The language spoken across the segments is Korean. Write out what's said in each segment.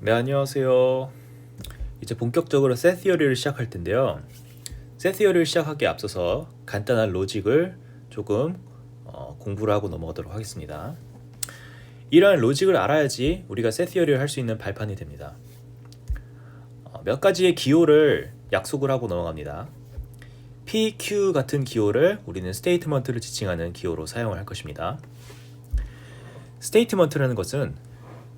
네, 안녕하세요. 이제 본격적으로 셋 티어리를 시작할 텐데요. 셋 티어리를 시작하기에 앞서서 간단한 로직을 조금 공부를 하고 넘어가도록 하겠습니다. 이러한 로직을 알아야지 우리가 셋 티어리를 할 수 있는 발판이 됩니다. 몇 가지의 기호를 약속을 하고 넘어갑니다. P, Q 같은 기호를 우리는 스테이트먼트를 지칭하는 기호로 사용을 할 것입니다. 스테이트먼트라는 것은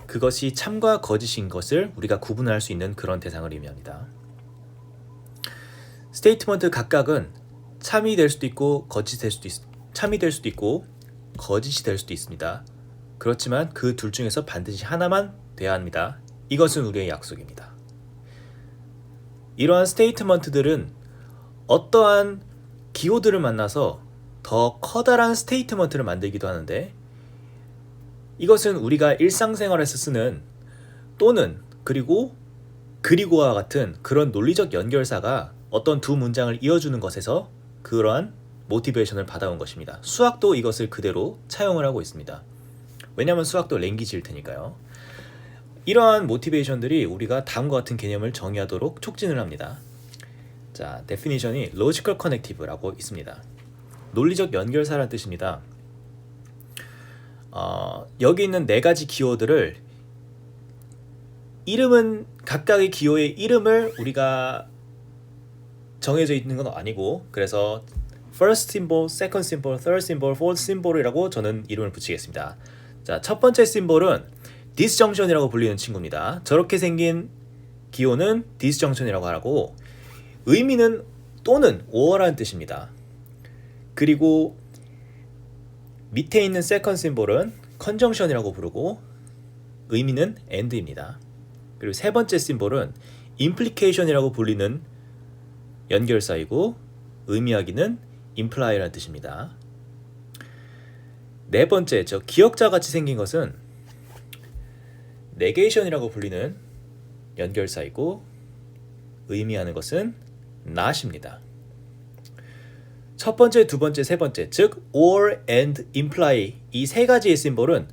그것이 참과 거짓인 것을 우리가 구분할 수 있는 그런 대상을 의미합니다. 스테이트먼트 각각은 참이 될 수도 있고 참이 될 수도 있고 거짓이 될 수도 있습니다. 그렇지만 그 둘 중에서 반드시 하나만 돼야 합니다. 이것은 우리의 약속입니다. 이러한 스테이트먼트들은 어떠한 기호들을 만나서 더 커다란 스테이트먼트를 만들기도 하는데, 이것은 우리가 일상생활에서 쓰는 또는 그리고와 같은 그런 논리적 연결사가 어떤 두 문장을 이어주는 것에서 그러한 모티베이션을 받아온 것입니다. 수학도 이것을 그대로 차용을 하고 있습니다. 왜냐하면 수학도 랭귀지일 테니까요. 이러한 모티베이션들이 우리가 다음과 같은 개념을 정의하도록 촉진을 합니다. 자, 데피니션이 logical connective라고 있습니다. 논리적 연결사라는 뜻입니다. 여기 있는 네 가지 기호들을 각각의 기호의 이름을 우리가 정해져 있는 건 아니고, 그래서 first symbol, second symbol, third symbol, fourth symbol이라고 저는 이름을 붙이겠습니다. 자, 첫 번째 심볼은 disjunction이라고 불리는 친구입니다. 저렇게 생긴 기호는 disjunction이라고 하고, 의미는 또는 or라는 뜻입니다. 그리고 밑에 있는 second symbol은 conjunction이라고 부르고 의미는 and입니다. 그리고 세 번째 심볼은 implication이라고 불리는 연결사이고 의미하기는 imply라는 뜻입니다. 네 번째, 기역자 같이 생긴 것은 negation이라고 불리는 연결사이고 의미하는 것은 not입니다. 첫 번째, 두 번째, 세 번째, 즉 or, and, imply 이 세 가지의 심볼은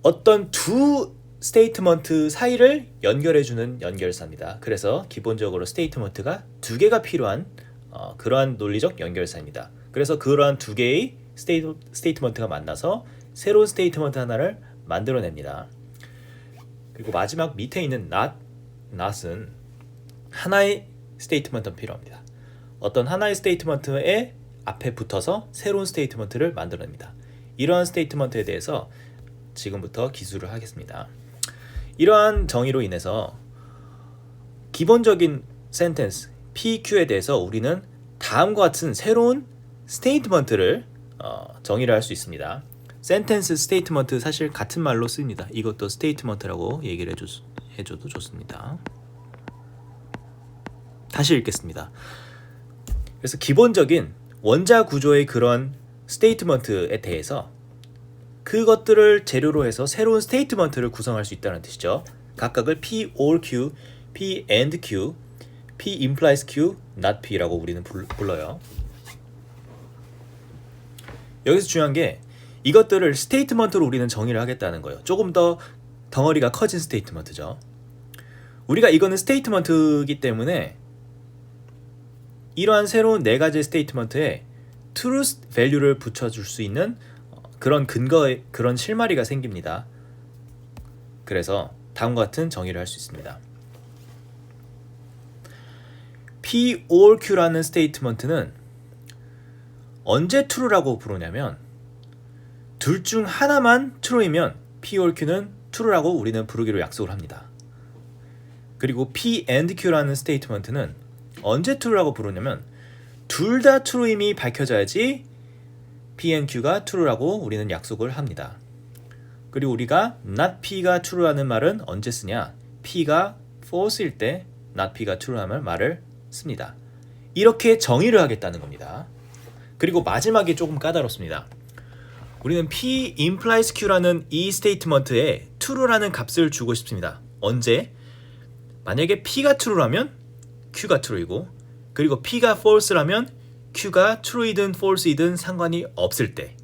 어떤 두 스테이트먼트 사이를 연결해주는 연결사입니다. 그래서 기본적으로 스테이트먼트가 두 개가 필요한 그러한 논리적 연결사입니다. 그래서 그러한 두 개의 스테이트먼트가 만나서 새로운 스테이트먼트 하나를 만들어냅니다. 그리고 마지막 밑에 있는 not은 하나의 스테이트먼트가 필요합니다. 어떤 하나의 스테이트먼트의 앞에 붙어서 새로운 스테이트먼트를 만들어냅니다. 이러한 스테이트먼트에 대해서 지금부터 기술을 하겠습니다. 이러한 정의로 인해서 기본적인 센텐스 PQ에 대해서 우리는 다음과 같은 새로운 스테이트먼트를 정의를 할 수 있습니다. 센텐스, 스테이트먼트 사실 같은 말로 씁니다. 이것도 스테이트먼트라고 얘기를 해줘도 좋습니다. 다시 읽겠습니다. 그래서 기본적인 원자 구조의 그런 스테이트먼트에 대해서 그것들을 재료로 해서 새로운 스테이트먼트를 구성할 수 있다는 뜻이죠. 각각을 P or Q, P and Q, P implies Q, not P라고 우리는 불러요. 여기서 중요한 게 이것들을 스테이트먼트로 우리는 정의를 하겠다는 거예요. 조금 더 덩어리가 커진 스테이트먼트죠. 우리가 이거는 스테이트먼트이기 때문에 이러한 새로운 네 가지 스테이트먼트에 truth value를 붙여줄 수 있는 그런 근거의 그런 실마리가 생깁니다. 그래서 다음과 같은 정의를 할 수 있습니다. P or Q라는 스테이트먼트는 언제 true라고 부르냐면 둘 중 하나만 true이면 P or Q는 true라고 우리는 부르기로 약속을 합니다. 그리고 P and Q라는 스테이트먼트는 언제 true라고 부르냐면 둘 다 true임이 밝혀져야지 P and Q가 true라고 우리는 약속을 합니다. 그리고 우리가 not P가 true라는 말은 언제 쓰냐? P가 false일 때 not P가 true라는 말을 씁니다. 이렇게 정의를 하겠다는 겁니다. 그리고 마지막이 조금 까다롭습니다. 우리는 P implies Q라는 이 스테이트먼트에 true라는 값을 주고 싶습니다. 언제? 만약에 P가 true라면 Q가 true이고, 그리고 P가 false라면 Q가 true이든 false이든 상관이 없을 때,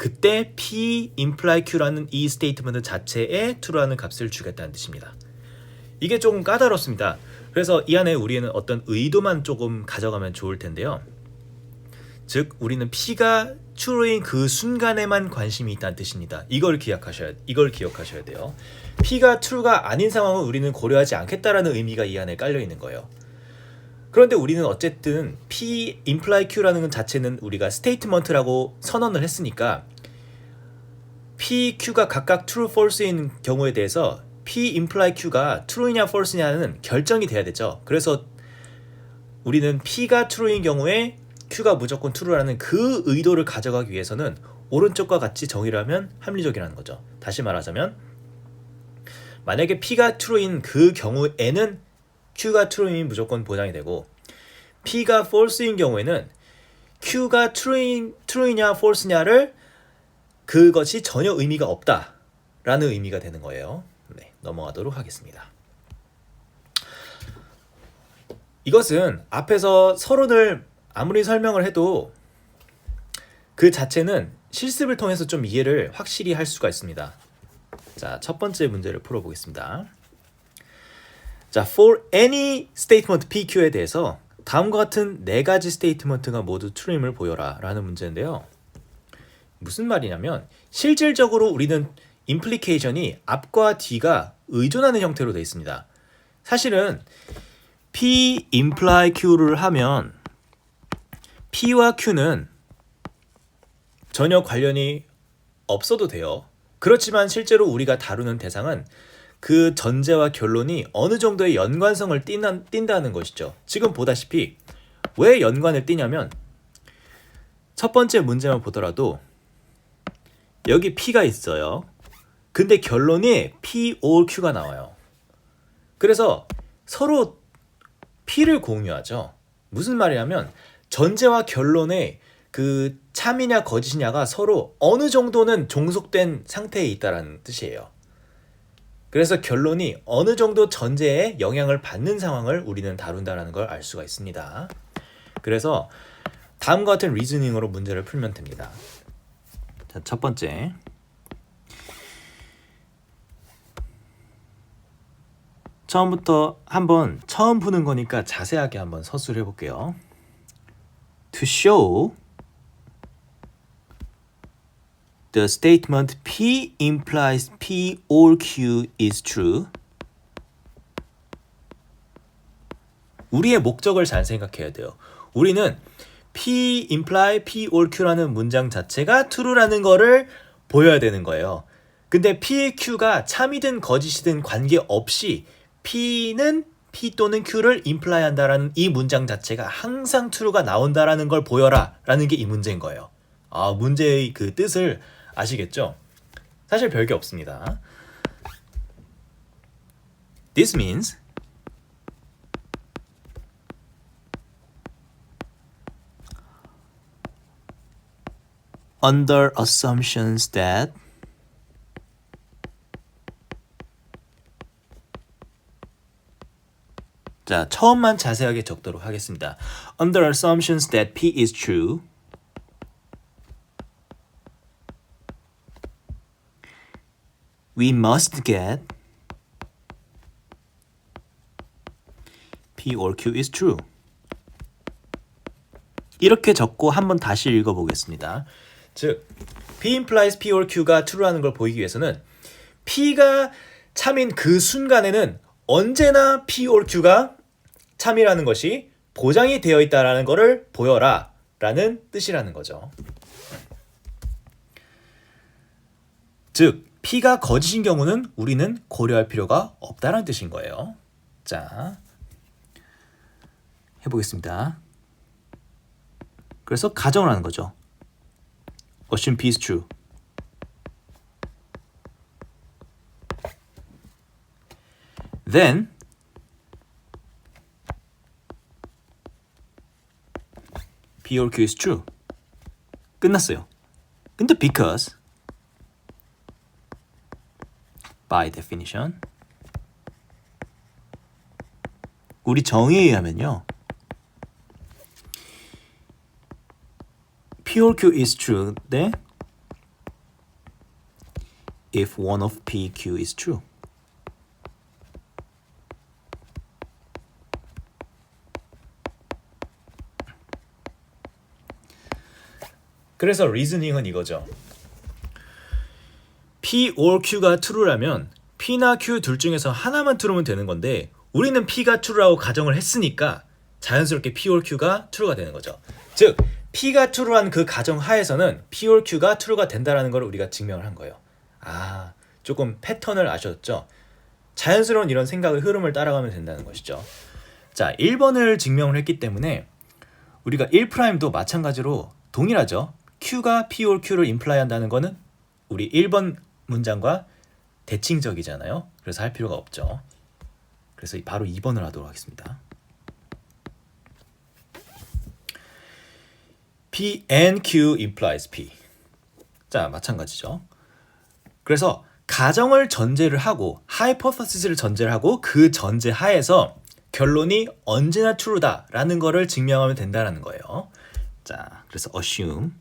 그때 P imply Q라는 이 스테이트먼트 자체에 true라는 값을 주겠다는 뜻입니다. 이게 조금 까다롭습니다. 그래서 이 안에 우리는 어떤 의도만 조금 가져가면 좋을 텐데요. 즉 우리는 P가 true인 그 순간에만 관심이 있다는 뜻입니다. 이걸 기억하셔야 돼요. P가 true가 아닌 상황은 우리는 고려하지 않겠다라는 의미가 이 안에 깔려 있는 거예요. 그런데 우리는 어쨌든 P imply Q라는 것 자체는 우리가 스테이트먼트라고 선언을 했으니까 P, Q가 각각 true, false인 경우에 대해서 P imply Q가 true냐 false냐는 결정이 돼야 되죠. 그래서 우리는 P가 true인 경우에 Q가 무조건 true라는 그 의도를 가져가기 위해서는 오른쪽과 같이 정의를 하면 합리적이라는 거죠. 다시 말하자면 만약에 P가 true인 그 경우에는 Q가 true인 무조건 보장이 되고 P가 false인 경우에는 Q가 true냐 false냐를 그것이 전혀 의미가 없다라는 의미가 되는 거예요. 네, 넘어가도록 하겠습니다. 이것은 앞에서 서론을 아무리 설명을 해도 그 자체는 실습을 통해서 좀 이해를 확실히 할 수가 있습니다. 자, 첫 번째 문제를 풀어보겠습니다. 자, for any statement PQ에 대해서 다음과 같은 네 가지 스테이트먼트가 모두 true임을 보여라 라는 문제인데요. 무슨 말이냐면 실질적으로 우리는 implication이 앞과 뒤가 의존하는 형태로 되어 있습니다. 사실은 P imply Q를 하면 P와 Q는 전혀 관련이 없어도 돼요. 그렇지만 실제로 우리가 다루는 대상은 그 전제와 결론이 어느 정도의 연관성을 띈다는 것이죠. 지금 보다시피 왜 연관을 띠냐면 첫 번째 문제만 보더라도 여기 P가 있어요. 근데 결론이 P or Q가 나와요. 그래서 서로 P를 공유하죠. 무슨 말이냐면 전제와 결론의 그 참이냐 거짓이냐가 서로 어느 정도는 종속된 상태에 있다는 뜻이에요. 그래서 결론이 어느 정도 전제에 영향을 받는 상황을 우리는 다룬다는 걸 알 수가 있습니다. 그래서 다음과 같은 리즈닝으로 문제를 풀면 됩니다. 자, 첫 번째. 처음부터 한번 처음 푸는 거니까 자세하게 한번 서술해 볼게요. To show the statement P implies P or Q is true. 우리의 목적을 잘 생각해야 돼요. 우리는 P imply P or Q라는 문장 자체가 true라는 거를 보여야 되는 거예요. 근데 P, Q가 참이든 거짓이든 관계없이 P는 P 또는 Q를 imply 한다라는 이 문장 자체가 항상 true가 나온다라는 걸 보여라 라는 게 이 문제인 거예요. 아, 문제의 그 뜻을 아시겠죠? 사실 별게 없습니다. This means under assumptions that 자, 처음만 자세하게 적도록 하겠습니다. Under assumptions that P is true, we must get P or Q is true. 이렇게 적고 한번 다시 읽어보겠습니다. 즉, P implies P or Q가 true라는 걸 보이기 위해서는 P가 참인 그 순간에는 언제나 P or Q가 참이라는 것이 보장이 되어 있다는 것을 보여라 라는 뜻이라는 거죠. 즉, P가 거짓인 경우는 우리는 고려할 필요가 없다는 뜻인 거예요. 자, 해보겠습니다. 그래서 가정을 하는 거죠. Assume P is true. Then P or Q is true. 끝났어요. 근데 because by definition 우리 정의에 의하면요. P or Q is true. 네? if one of P, Q is true. 그래서 리즈닝은 이거죠. P or Q가 true라면 P나 Q 둘 중에서 하나만 true면 되는 건데 우리는 P가 true라고 가정을 했으니까 자연스럽게 P or Q가 true가 되는 거죠. 즉 P가 true한 그 가정 하에서는 P or Q가 true가 된다라는 걸 우리가 증명을 한 거예요. 아, 조금 패턴을 아셨죠? 자연스러운 이런 생각의 흐름을 따라가면 된다는 것이죠. 자, 1번을 증명을 했기 때문에 우리가 1'도 마찬가지로 동일하죠. Q가 P or Q를 imply 한다는 거는 우리 1번 문장과 대칭적이잖아요. 그래서 할 필요가 없죠. 그래서 바로 2번을 하도록 하겠습니다. P and Q implies P. 자, 마찬가지죠. 그래서 가정을 전제를 하고 hypothesis를 전제를 하고 그 전제 하에서 결론이 언제나 true다라는 거를 증명하면 된다라는 거예요. 자, 그래서 assume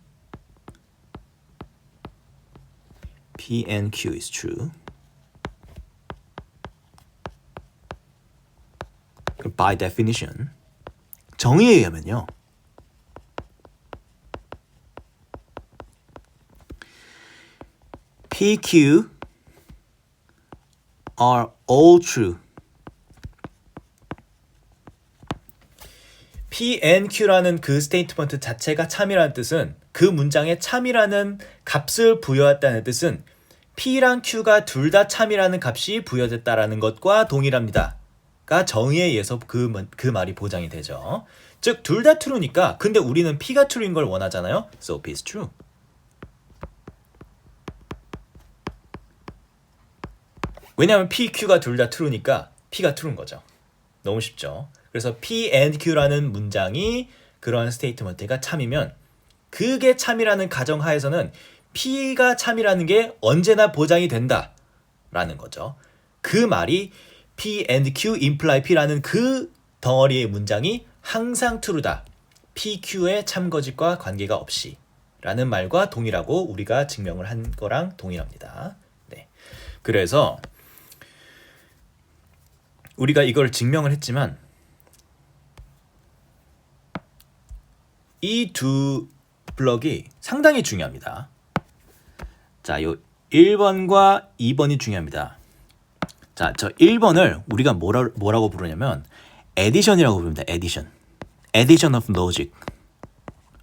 P and Q is true. By definition, 정의에 의하면요. P, Q are all true. P and Q라는 그 스테이트먼트 자체가 참이라는 뜻은 그 문장에 참이라는 값을 부여했다는 뜻은 P랑 Q가 둘 다 참이라는 값이 부여됐다라는 것과 동일합니다. 가 정의에 의해서 그 말이 보장이 되죠. 즉 둘 다 true니까 근데 우리는 P가 true인 걸 원하잖아요. So P is true. 왜냐하면 P, Q가 둘 다 true니까 P가 true인 거죠. 너무 쉽죠. 그래서 P and Q라는 문장이 그러한 스테이트먼트가 참이면 그게 참이라는 가정하에서는 P가 참이라는 게 언제나 보장이 된다라는 거죠. 그 말이 P and Q imply P라는 그 덩어리의 문장이 항상 true다. P, Q의 참거짓과 관계가 없이 라는 말과 동일하고 우리가 증명을 한 거랑 동일합니다. 네. 그래서 우리가 이걸 증명을 했지만 이 두 블럭이 상당히 중요합니다. 자, 요 1번과 2번이 중요합니다. 자, 저 1번을 우리가 뭐라고 부르냐면 addition이라고 부릅니다. addition of logic.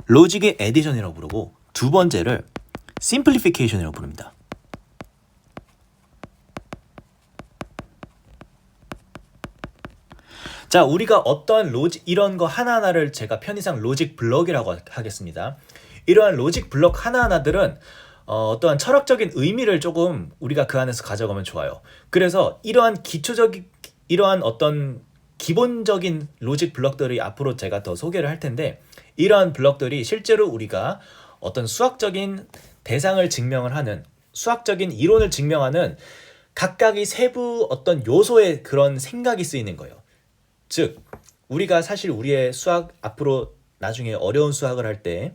로직의 addition이라고 부르고 두 번째를 simplification이라고 부릅니다. 자, 우리가 어떤 로직 이런 거 하나하나를 제가 편의상 로직 블럭이라고 하겠습니다. 이러한 로직 블럭 하나하나들은 어떠한 철학적인 의미를 조금 우리가 그 안에서 가져가면 좋아요. 그래서 이러한 어떤 기본적인 로직 블럭들이 앞으로 제가 더 소개를 할 텐데 이러한 블럭들이 실제로 우리가 어떤 수학적인 대상을 증명을 하는 수학적인 이론을 증명하는 각각의 세부 어떤 요소의 그런 생각이 쓰이는 거예요. 즉 우리가 사실 우리의 수학 앞으로 나중에 어려운 수학을 할 때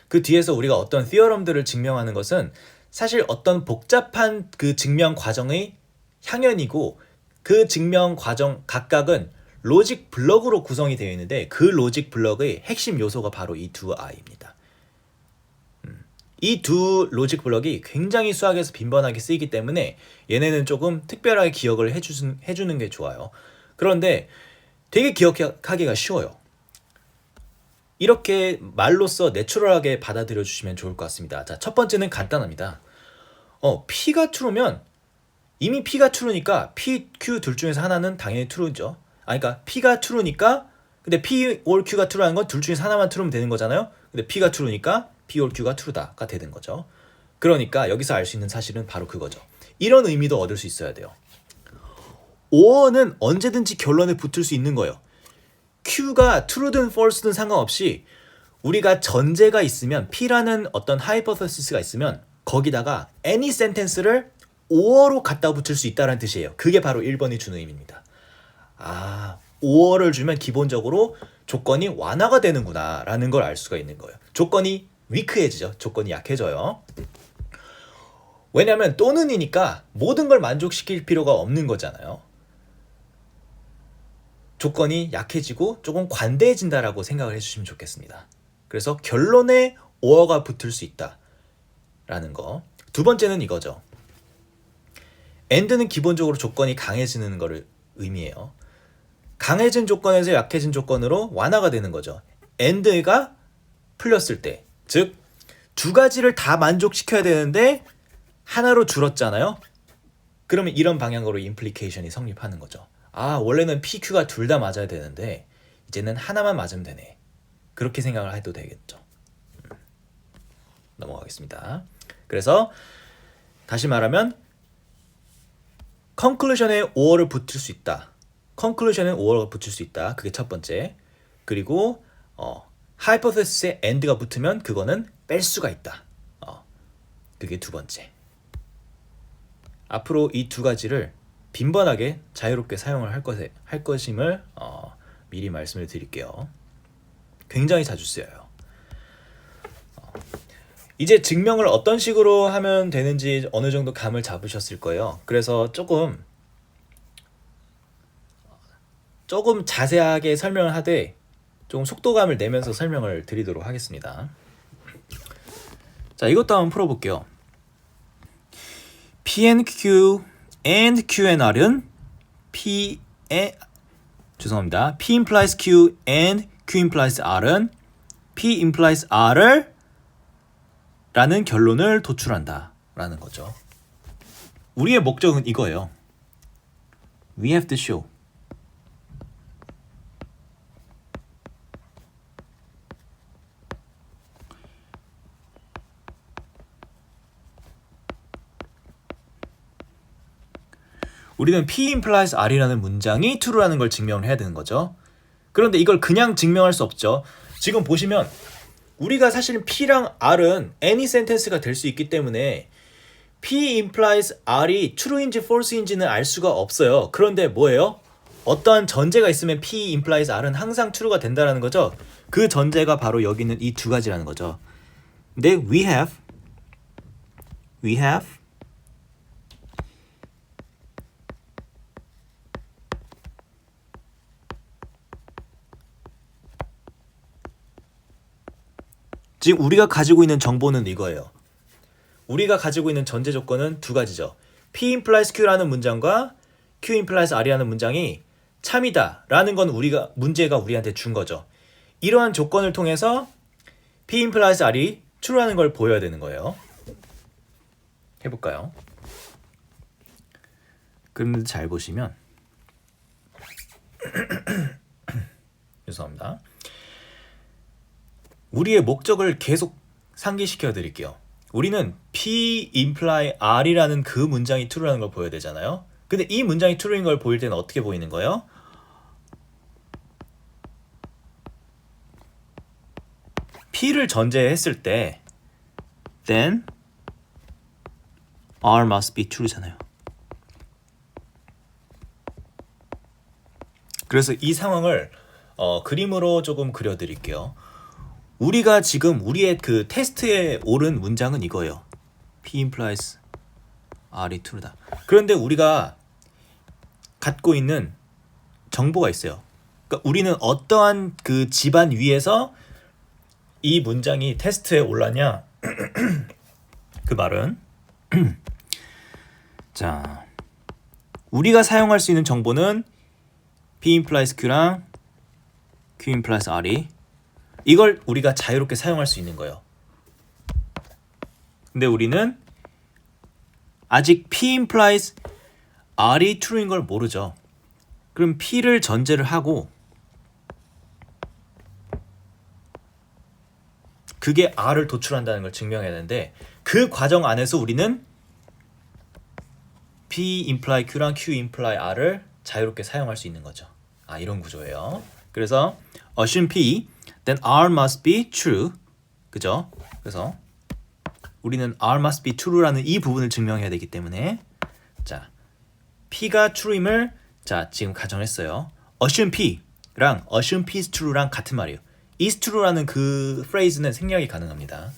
그 뒤에서 우리가 어떤 theorem들을 증명하는 것은 사실 어떤 복잡한 그 증명 과정의 향연이고 그 증명 과정 각각은 로직 블럭으로 구성이 되어 있는데 그 로직 블럭의 핵심 요소가 바로 이 두 아이입니다. 이 두 로직 블럭이 굉장히 수학에서 빈번하게 쓰이기 때문에 얘네는 조금 특별하게 기억을 해주는 게 좋아요. 그런데 되게 기억하기가 쉬워요. 이렇게 말로써 내추럴하게 받아들여 주시면 좋을 것 같습니다. 자, 첫 번째는 간단합니다. P가 true면 이미 P가 true니까 P, Q 둘 중에서 하나는 당연히 true죠. 그러니까 P가 true니까 근데 P or Q가 true라는 건 둘 중에서 하나만 true면 되는 거잖아요. 근데 P가 true니까 P or Q가 true다가 되는 거죠. 그러니까 여기서 알 수 있는 사실은 바로 그거죠. 이런 의미도 얻을 수 있어야 돼요. or는 언제든지 결론에 붙을 수 있는 거예요. Q가 true든 false든 상관없이 우리가 전제가 있으면 P라는 어떤 hypothesis가 있으면 거기다가 any sentence를 or로 갖다 붙일 수 있다는 뜻이에요. 그게 바로 1번이 주는 의미입니다. 아, or를 주면 기본적으로 조건이 완화가 되는구나 라는 걸 알 수가 있는 거예요. 조건이 weak해지죠. 조건이 약해져요. 왜냐하면 또는이니까 모든 걸 만족시킬 필요가 없는 거잖아요. 조건이 약해지고 조금 관대해진다라고 생각을 해주시면 좋겠습니다. 그래서 결론에 or가 붙을 수 있다라는 거. 두 번째는 이거죠. and는 기본적으로 조건이 강해지는 거를 의미해요. 강해진 조건에서 약해진 조건으로 완화가 되는 거죠. and가 풀렸을 때, 즉 두 가지를 다 만족시켜야 되는데 하나로 줄었잖아요. 그러면 이런 방향으로 임플리케이션이 성립하는 거죠. 아, 원래는 PQ가 둘 다 맞아야 되는데 이제는 하나만 맞으면 되네. 그렇게 생각을 해도 되겠죠. 넘어가겠습니다. 그래서 다시 말하면 conclusion에 or를 붙일 수 있다. conclusion에 or가 붙일 수 있다. 그게 첫 번째. 그리고 hypothesis에 and가 붙으면 그거는 뺄 수가 있다. 그게 두 번째. 앞으로 이 두 가지를 빈번하게 자유롭게 사용을 할 것임을 미리 말씀을 드릴게요. 굉장히 자주 쓰여요. 이제 증명을 어떤 식으로 하면 되는지 어느 정도 감을 잡으셨을 거예요. 그래서 조금 자세하게 설명을 하되 좀 속도감을 내면서 설명을 드리도록 하겠습니다. 자, 이것도 한번 풀어볼게요. P and Q and Q and R은 P implies Q and Q implies R은 P implies R을 라는 결론을 도출한다 라는 거죠. 우리의 목적은 이거예요. We have to show. 우리는 P implies R이라는 문장이 true라는 걸 증명을 해야 되는 거죠. 그런데 이걸 그냥 증명할 수 없죠. 지금 보시면 우리가 사실 P랑 R은 any sentence가 될 수 있기 때문에 P implies R이 true인지 false인지는 알 수가 없어요. 그런데 뭐예요? 어떠한 전제가 있으면 P implies R은 항상 true가 된다는 거죠. 그 전제가 바로 여기 있는 이 두 가지라는 거죠. 근데 we have 지금 우리가 가지고 있는 정보는 이거예요. 우리가 가지고 있는 전제 조건은 두 가지죠. P implies Q라는 문장과 Q implies R이라는 문장이 참이다 라는 건 문제가 우리한테 준 거죠. 이러한 조건을 통해서 P implies R이 true라는 걸 보여야 되는 거예요. 해볼까요? 그런데 잘 보시면 죄송합니다. 우리의 목적을 계속 상기시켜 드릴게요. 우리는 P imply R이라는 그 문장이 true라는 걸 보여야 되잖아요. 근데 이 문장이 true인 걸 보일 때는 어떻게 보이는 거예요? P를 전제했을 때 then R must be true잖아요. 그래서 이 상황을 그림으로 조금 그려드릴게요. 우리가 지금 우리의 그 테스트에 옳은 문장은 이거예요. P implies R이 true다. 그런데 우리가 갖고 있는 정보가 있어요. 그러니까 우리는 어떠한 그 집안 위에서 이 문장이 테스트에 올랐냐? 그 말은 자, 우리가 사용할 수 있는 정보는 P implies Q랑 Q implies R이 이걸 우리가 자유롭게 사용할 수 있는 거예요. 근데 우리는 아직 P implies R이 true인 걸 모르죠. 그럼 P를 전제를 하고 그게 R을 도출한다는 걸 증명해야 되는데 그 과정 안에서 우리는 P imply Q랑 Q imply R을 자유롭게 사용할 수 있는 거죠. 이런 구조예요. 그래서 assume P, then R must be true. 그죠? 그래서 우리는 R must be true라는 이 부분을 증명해야 되기 때문에 자, P가 true임을 자, 지금 가정했어요. assume P랑 assume P is true랑 같은 말이에요. is true라는 그 phrase는 생략이 가능합니다.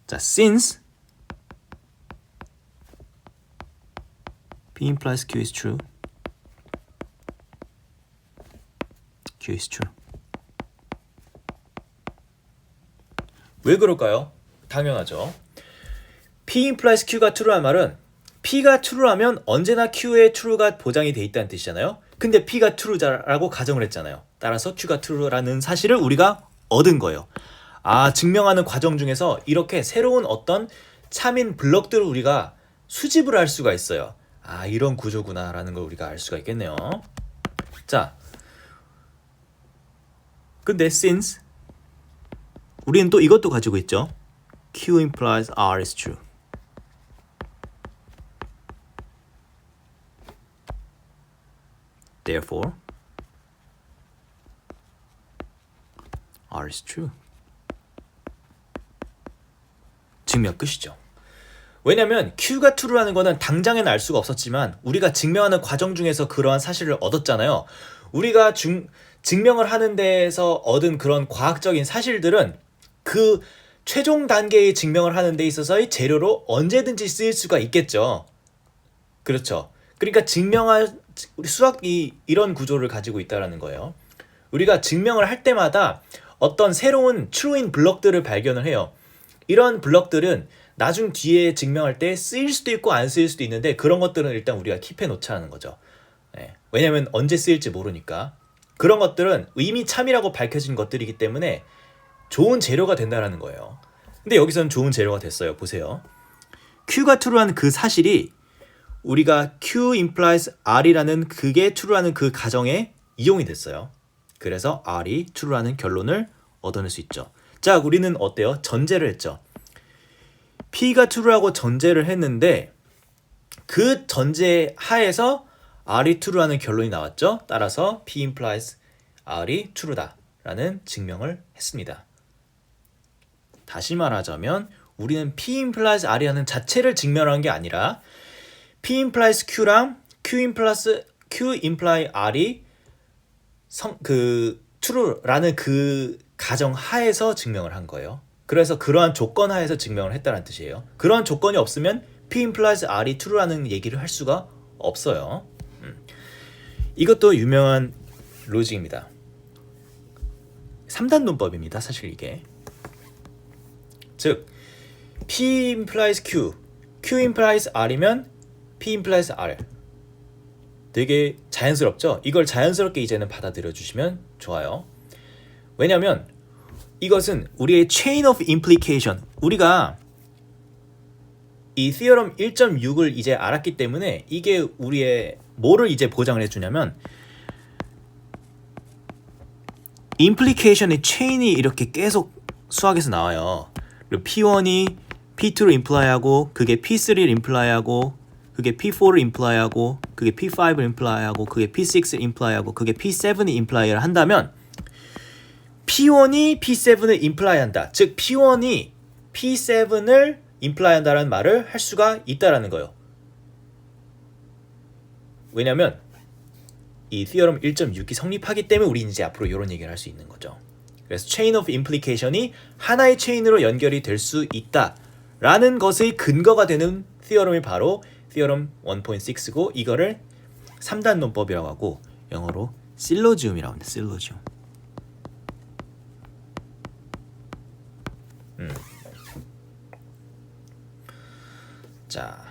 자, since P implies Q is true. Q is true. 왜 그럴까요? 당연하죠. P implies Q가 true란 말은 P가 true라면 언제나 Q의 true가 보장이 돼 있다는 뜻이잖아요. 근데 P가 true라고 가정을 했잖아요. 따라서 Q가 true라는 사실을 우리가 얻은 거예요. 아, 증명하는 과정 중에서 이렇게 새로운 어떤 참인 블럭들을 우리가 수집을 할 수가 있어요. 아, 이런 구조구나 라는 걸 우리가 알 수가 있겠네요. 자, 근데 since 우리는 또 이것도 가지고 있죠. Q implies R is true. Therefore, R is true. 증명 끝이죠. 왜냐면 Q가 true라는 거는 당장은 알 수가 없었지만 우리가 증명하는 과정 중에서 그러한 사실을 얻었잖아요. 우리가 증명을 하는 데에서 얻은 그런 과학적인 사실들은 그 최종 단계의 증명을 하는 데 있어서의 재료로 언제든지 쓰일 수가 있겠죠. 그렇죠. 그러니까 우리 수학이 이런 구조를 가지고 있다는 거예요. 우리가 증명을 할 때마다 어떤 새로운 true인 블럭들을 발견을 해요. 이런 블럭들은 나중 뒤에 증명할 때 쓰일 수도 있고 안 쓰일 수도 있는데 그런 것들은 일단 우리가 킵해 놓자는 거죠. 네. 왜냐면 언제 쓰일지 모르니까. 그런 것들은 이미 참이라고 밝혀진 것들이기 때문에 좋은 재료가 된다는 거예요. 근데 여기서는 좋은 재료가 됐어요. 보세요. Q가 true라는 그 사실이 우리가 Q implies R이라는 그게 true라는 그 가정에 이용이 됐어요. 그래서 R이 true라는 결론을 얻어낼 수 있죠. 자, 우리는 어때요? 전제를 했죠. P가 true라고 전제를 했는데 그 전제 하에서 R이 true라는 결론이 나왔죠. 따라서 P implies R이 true다라는 증명을 했습니다. 다시 말하자면 우리는 P implies R이라는 자체를 증명한 게 아니라 P implies Q랑 Q imply R이 true라는 그 가정 하에서 증명을 한 거예요. 그래서 그러한 조건 하에서 증명을 했다는 뜻이에요. 그러한 조건이 없으면 P implies R이 true라는 얘기를 할 수가 없어요. 이것도 유명한 로직입니다. 3단 논법입니다. 사실 이게. 즉 P implies Q, Q implies R이면 P implies R. 되게 자연스럽죠? 이걸 자연스럽게 이제는 받아들여 주시면 좋아요. 왜냐면 이것은 우리의 chain of implication, 우리가 이 theorem 1.6을 이제 알았기 때문에 이게 우리의 뭐를 이제 보장을 해주냐면 implication의 chain이 이렇게 계속 수학에서 나와요. P1이 P2를 imply하고 그게 P3를 imply하고 그게 P4를 imply하고 그게 P5를 imply하고 그게 P6를 imply하고 그게 P7을 imply를 한다면 P1이 P7을 imply한다. 즉 P1이 P7을 imply한다는 말을 할 수가 있다라는 거예요. 왜냐면 이 theorem 1.6이 성립하기 때문에 우리 이제 앞으로 이런 얘기를 할 수 있는 거죠. 그래서 chain of implication이 하나의 체인으로 연결이 될 수 있다라는 것의 근거가 되는 theorem이 바로 theorem 1.6고 이거를 3단 논법이라고 하고 영어로 실로지움이라고 합니다. 실로지움. 자,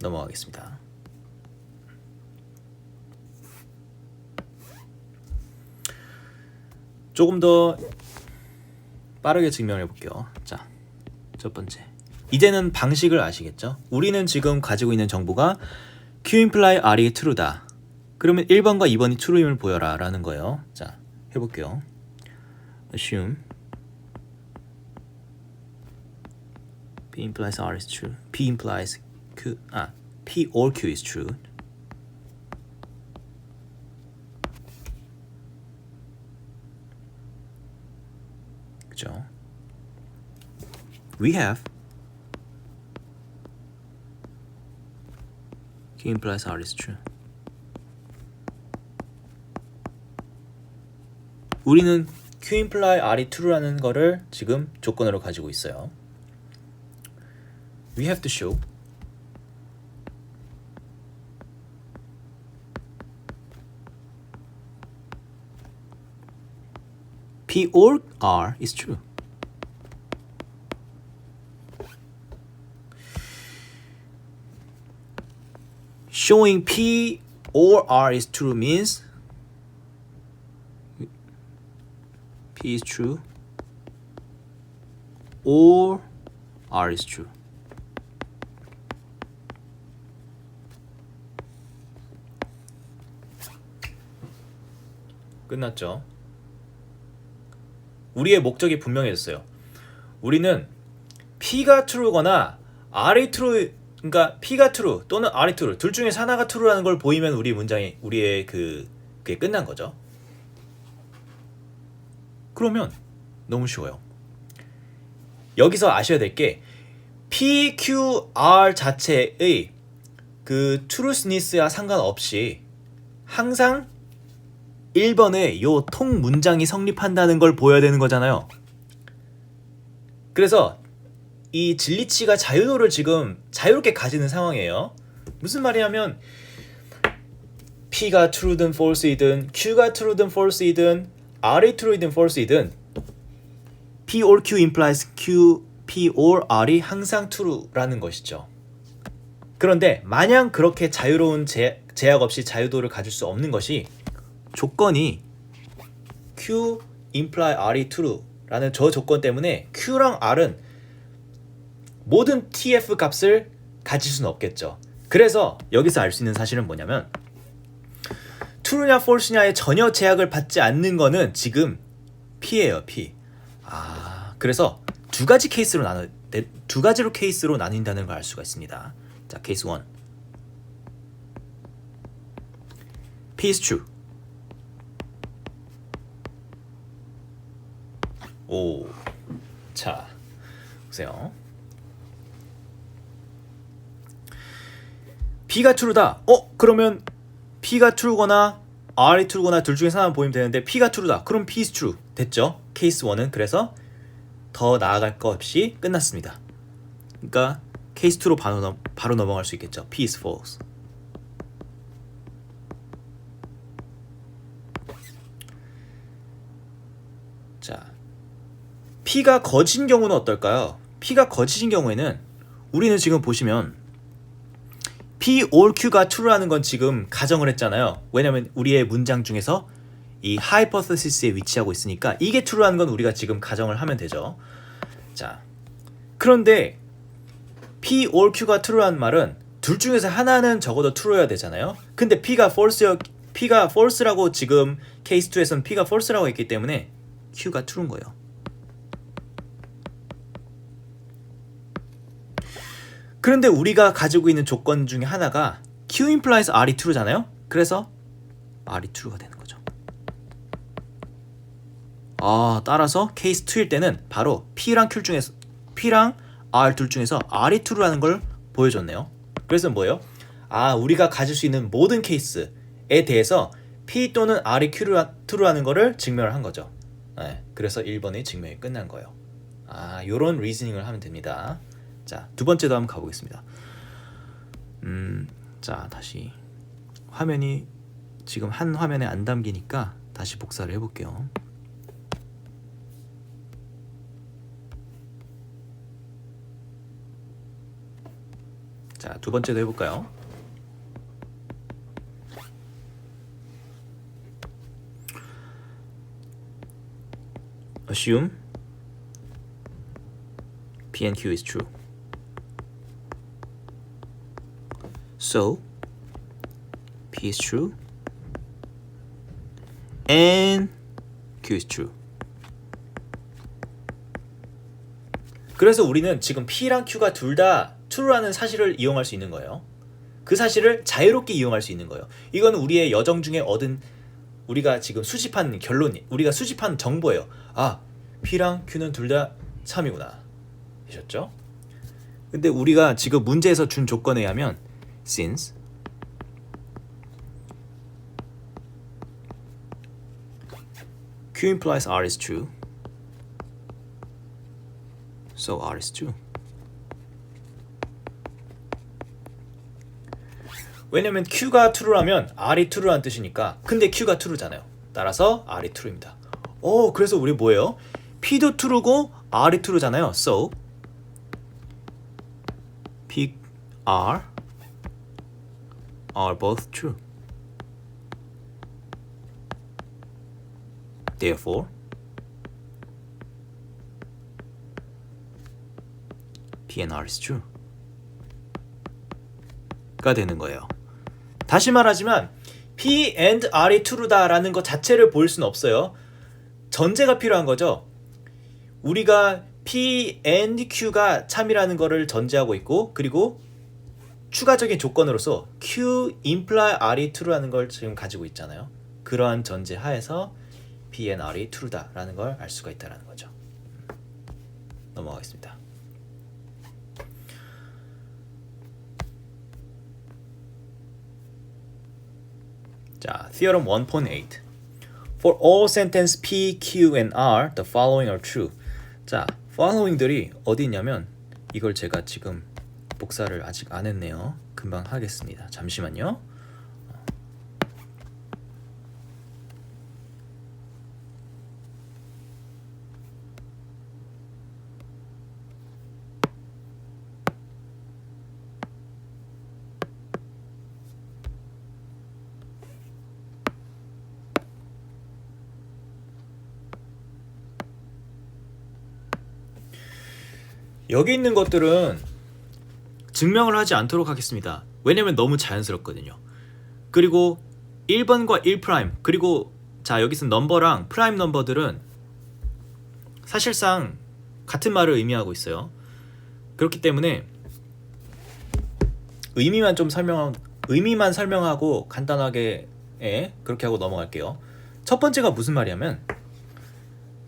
넘어가겠습니다. 조금 더 빠르게 증명해 볼게요. 자, 첫 번째. 이제는 방식을 아시겠죠? 우리는 지금 가지고 있는 정보가 Q imply R이 true다. 그러면 1번과 2번이 true임을 보여라 라는 거예요. 자, 해볼게요. assume P implies R is true. P implies P or Q is true. 그죠? We have Q implies R is true. 우리는 Q imply R이 true라는 거를 지금 조건으로 가지고 있어요. we have to show P or R is true. Showing P or R is true means P is true or R is true. 끝났죠? 우리의 목적이 분명해졌어요. 우리는 P가 true거나 R이 true, 그러니까 P가 true 또는 R이 true 둘 중에서 하나가 true라는 걸 보이면 우리 문장이 우리의 그게 끝난 거죠. 그러면 너무 쉬워요. 여기서 아셔야 될 게 P, Q, R 자체의 그 trueness와 상관없이 항상 1번의 요 통 문장이 성립한다는 걸 보여야 되는 거잖아요. 그래서 이 진리치가 자유도를 지금 자유롭게 가지는 상황이에요. 무슨 말이냐면 P가 true든 false이든 Q가 true든 false이든 R이 true이든 false이든 P or Q implies Q, P or R이 항상 true라는 것이죠. 그런데 마냥 그렇게 자유로운 제약 없이 자유도를 가질 수 없는 것이 조건이 Q imply R이 true라는 저 조건 때문에 Q랑 R은 모든 TF 값을 가질 수는 없겠죠. 그래서 여기서 알 수 있는 사실은 뭐냐면 true냐 false냐에 전혀 제약을 받지 않는 거는 지금 P예요. P. 그래서 두 가지로 케이스로 나뉜다는 걸 알 수가 있습니다. 자, 케이스 1. P is true. 오, 자, 보세요. P가 true다. 그러면 P가 true거나 R이 true거나 둘 중에 하나만 보이면 되는데 P가 true다. 그럼 P is true. 됐죠? 케이스 1은 그래서 더 나아갈 거 없이 끝났습니다. 그러니까 케이스 2로 바로 넘어갈 수 있겠죠. P is false. 자, P가 거짓인 경우는 어떨까요? P가 거짓인 경우에는 우리는 지금 보시면 P or Q가 true라는 건 지금 가정을 했잖아요. 왜냐면 우리의 문장 중에서 이 hypothesis에 위치하고 있으니까 이게 true라는 건 우리가 지금 가정을 하면 되죠. 자, 그런데 P or Q가 true라는 말은 둘 중에서 하나는 적어도 true여야 되잖아요. 근데 P가 false라고 지금 케이스 2에서는 P가 false라고 했기 때문에 Q가 true인 거예요. 그런데 우리가 가지고 있는 조건 중에 하나가 Q implies R이 true잖아요. 그래서 R이 true가 되는 거죠. 따라서 케이스 2일 때는 바로 P랑 R 둘 중에서 R이 true라는 걸 보여줬네요. 그래서 뭐예요? 우리가 가질 수 있는 모든 케이스에 대해서 P 또는 R이 true라는 거를 증명을 한 거죠. 네, 그래서 1번의 증명이 끝난 거예요. 요런 리즈닝을 하면 됩니다. 자, 두 번째도 한번 가보겠습니다. 자, 다시 화면이 지금 한 화면에 안 담기니까 다시 복사를 해볼게요. 자, 두 번째도 해볼까요? Assume P and Q is true. So P is true and Q is true. 그래서 우리는 지금 P랑 Q가 둘 다 true라는 사실을 이용할 수 있는 거예요. 그 사실을 자유롭게 이용할 수 있는 거예요. 이건 우리의 여정 중에 얻은 우리가 지금 수집한 결론이 우리가 수집한 정보예요. P랑 Q는 둘 다 참이구나. 되셨죠? 근데 우리가 지금 문제에서 준 조건에 의하면 since Q implies R is true, so R is true. 왜냐면 Q가 true라면 R이 true라는 뜻이니까. 근데 Q가 true잖아요. 따라서 R이 true입니다. 그래서 우리 뭐예요? P도 true고 R이 true잖아요. So P, R are both true. Therefore P and R is true 가 되는 거예요. 다시 말하지만 P and R이 true다라는 것 자체를 보일 수는 없어요. 전제가 필요한 거죠. 우리가 P and Q가 참이라는 거를 전제하고 있고, 그리고 추가적인 조건으로서 Q imply R이 true라는 걸 지금 가지고 있잖아요. 그러한 전제 하에서 P and R이 true다라는 걸 알 수가 있다는 거죠. 넘어가겠습니다. 자, Theorem 1.8. For all sentence P, Q, and R, the following are true. 자, following들이 어디 있냐면 이걸 제가 지금 복사를 아직 안 했네요. 금방 하겠습니다. 잠시만요. 여기 있는 것들은 증명을 하지 않도록 하겠습니다. 왜냐면 너무 자연스럽거든요. 그리고 1번과 1프라임, 그리고 자 여기 쓴 넘버랑 프라임 넘버들은 사실상 같은 말을 의미하고 있어요. 그렇기 때문에 의미만 설명하고 간단하게 그렇게 하고 넘어갈게요. 첫 번째가 무슨 말이냐면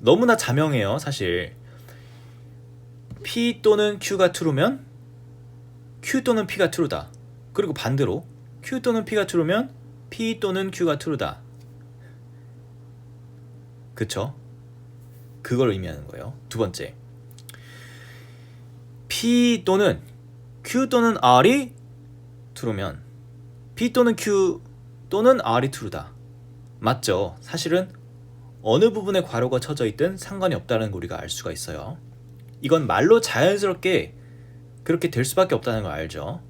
너무나 자명해요. 사실 P 또는 Q가 true면 Q 또는 P가 true다. 그리고 반대로 Q 또는 P가 true면 P 또는 Q가 true다. 그쵸? 그걸 의미하는 거예요. 두 번째, P 또는 Q 또는 R이 true면 P 또는 Q 또는 R이 true다. 맞죠? 사실은 어느 부분에 괄호가 쳐져 있든 상관이 없다는 걸 우리가 알 수가 있어요. 이건 말로 자연스럽게 그렇게 될 수밖에 없다는 걸 알죠.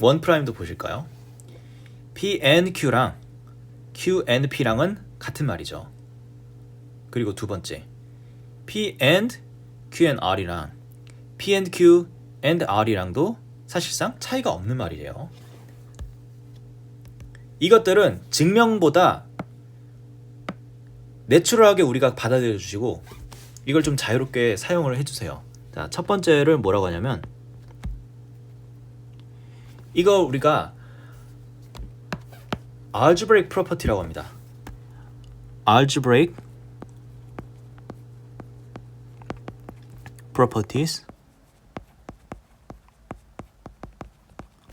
원 프라임도 보실까요? P and Q랑 Q and P랑은 같은 말이죠. 그리고 두 번째, P and Q and R이랑 P and Q and R이랑도 사실상 차이가 없는 말이에요. 이것들은 증명보다 내추럴하게 우리가 받아들여 주시고 이걸 좀 자유롭게 사용을 해주세요. 자, 첫 번째를 뭐라고 하냐면 이거 우리가 algebraic property라고 합니다. algebraic properties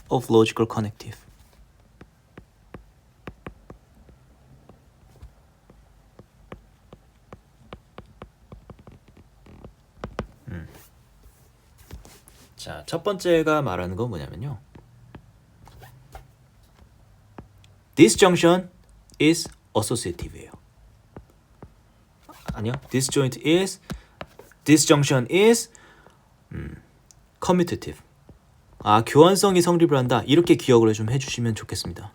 of logical connective. 자, 첫 번째가 말하는 건 뭐냐면요. This junction is associative예요. 아니요. This junction is commutative. 교환성이 성립을 한다. 이렇게 기억을 좀 해주시면 좋겠습니다.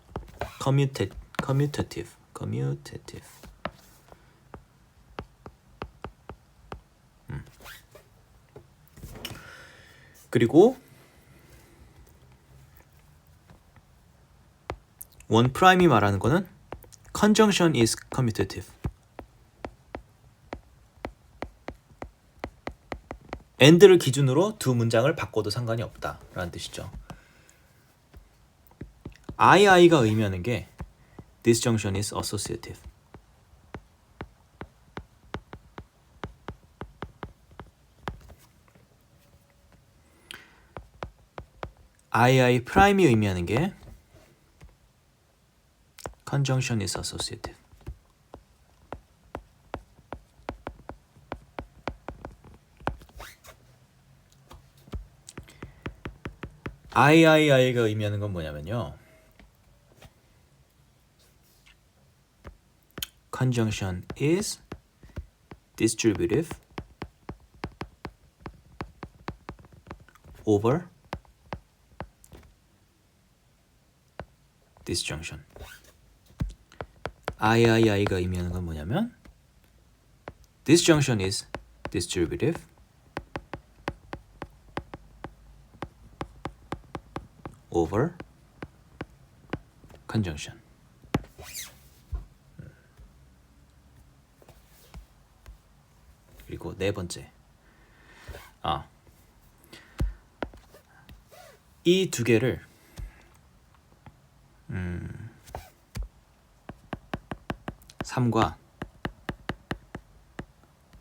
commutative. 그리고 원 프라임이 말하는 거는 conjunction is commutative. and를 기준으로 두 문장을 바꿔도 상관이 없다라는 뜻이죠. II가 의미하는 게 this junction is associative. II 프라임이 의미하는 게 conjunction is associative. III가 의미하는 건 뭐냐면요. Conjunction is distributive over disjunction. III가 의미하는 건 뭐냐면 disjunction is distributive over conjunction. 그리고 네 번째. 이 두 개를 3과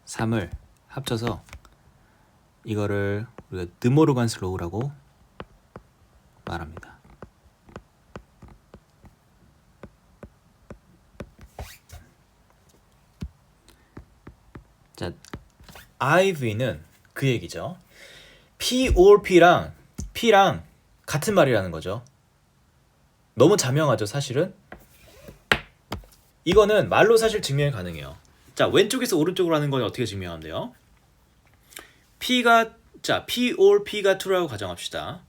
3을 합쳐서 이거를 우리가 드모르간스 로우라고 말합니다. 자, IV는 그 얘기죠. P or P랑 같은 말이라는 거죠. 너무 자명하죠, 사실은. 이거는 말로 사실 증명이 가능해요. 자, 왼쪽에서 오른쪽으로 하는 건 어떻게 증명하면 돼요? P or P가 true라고 가정합시다.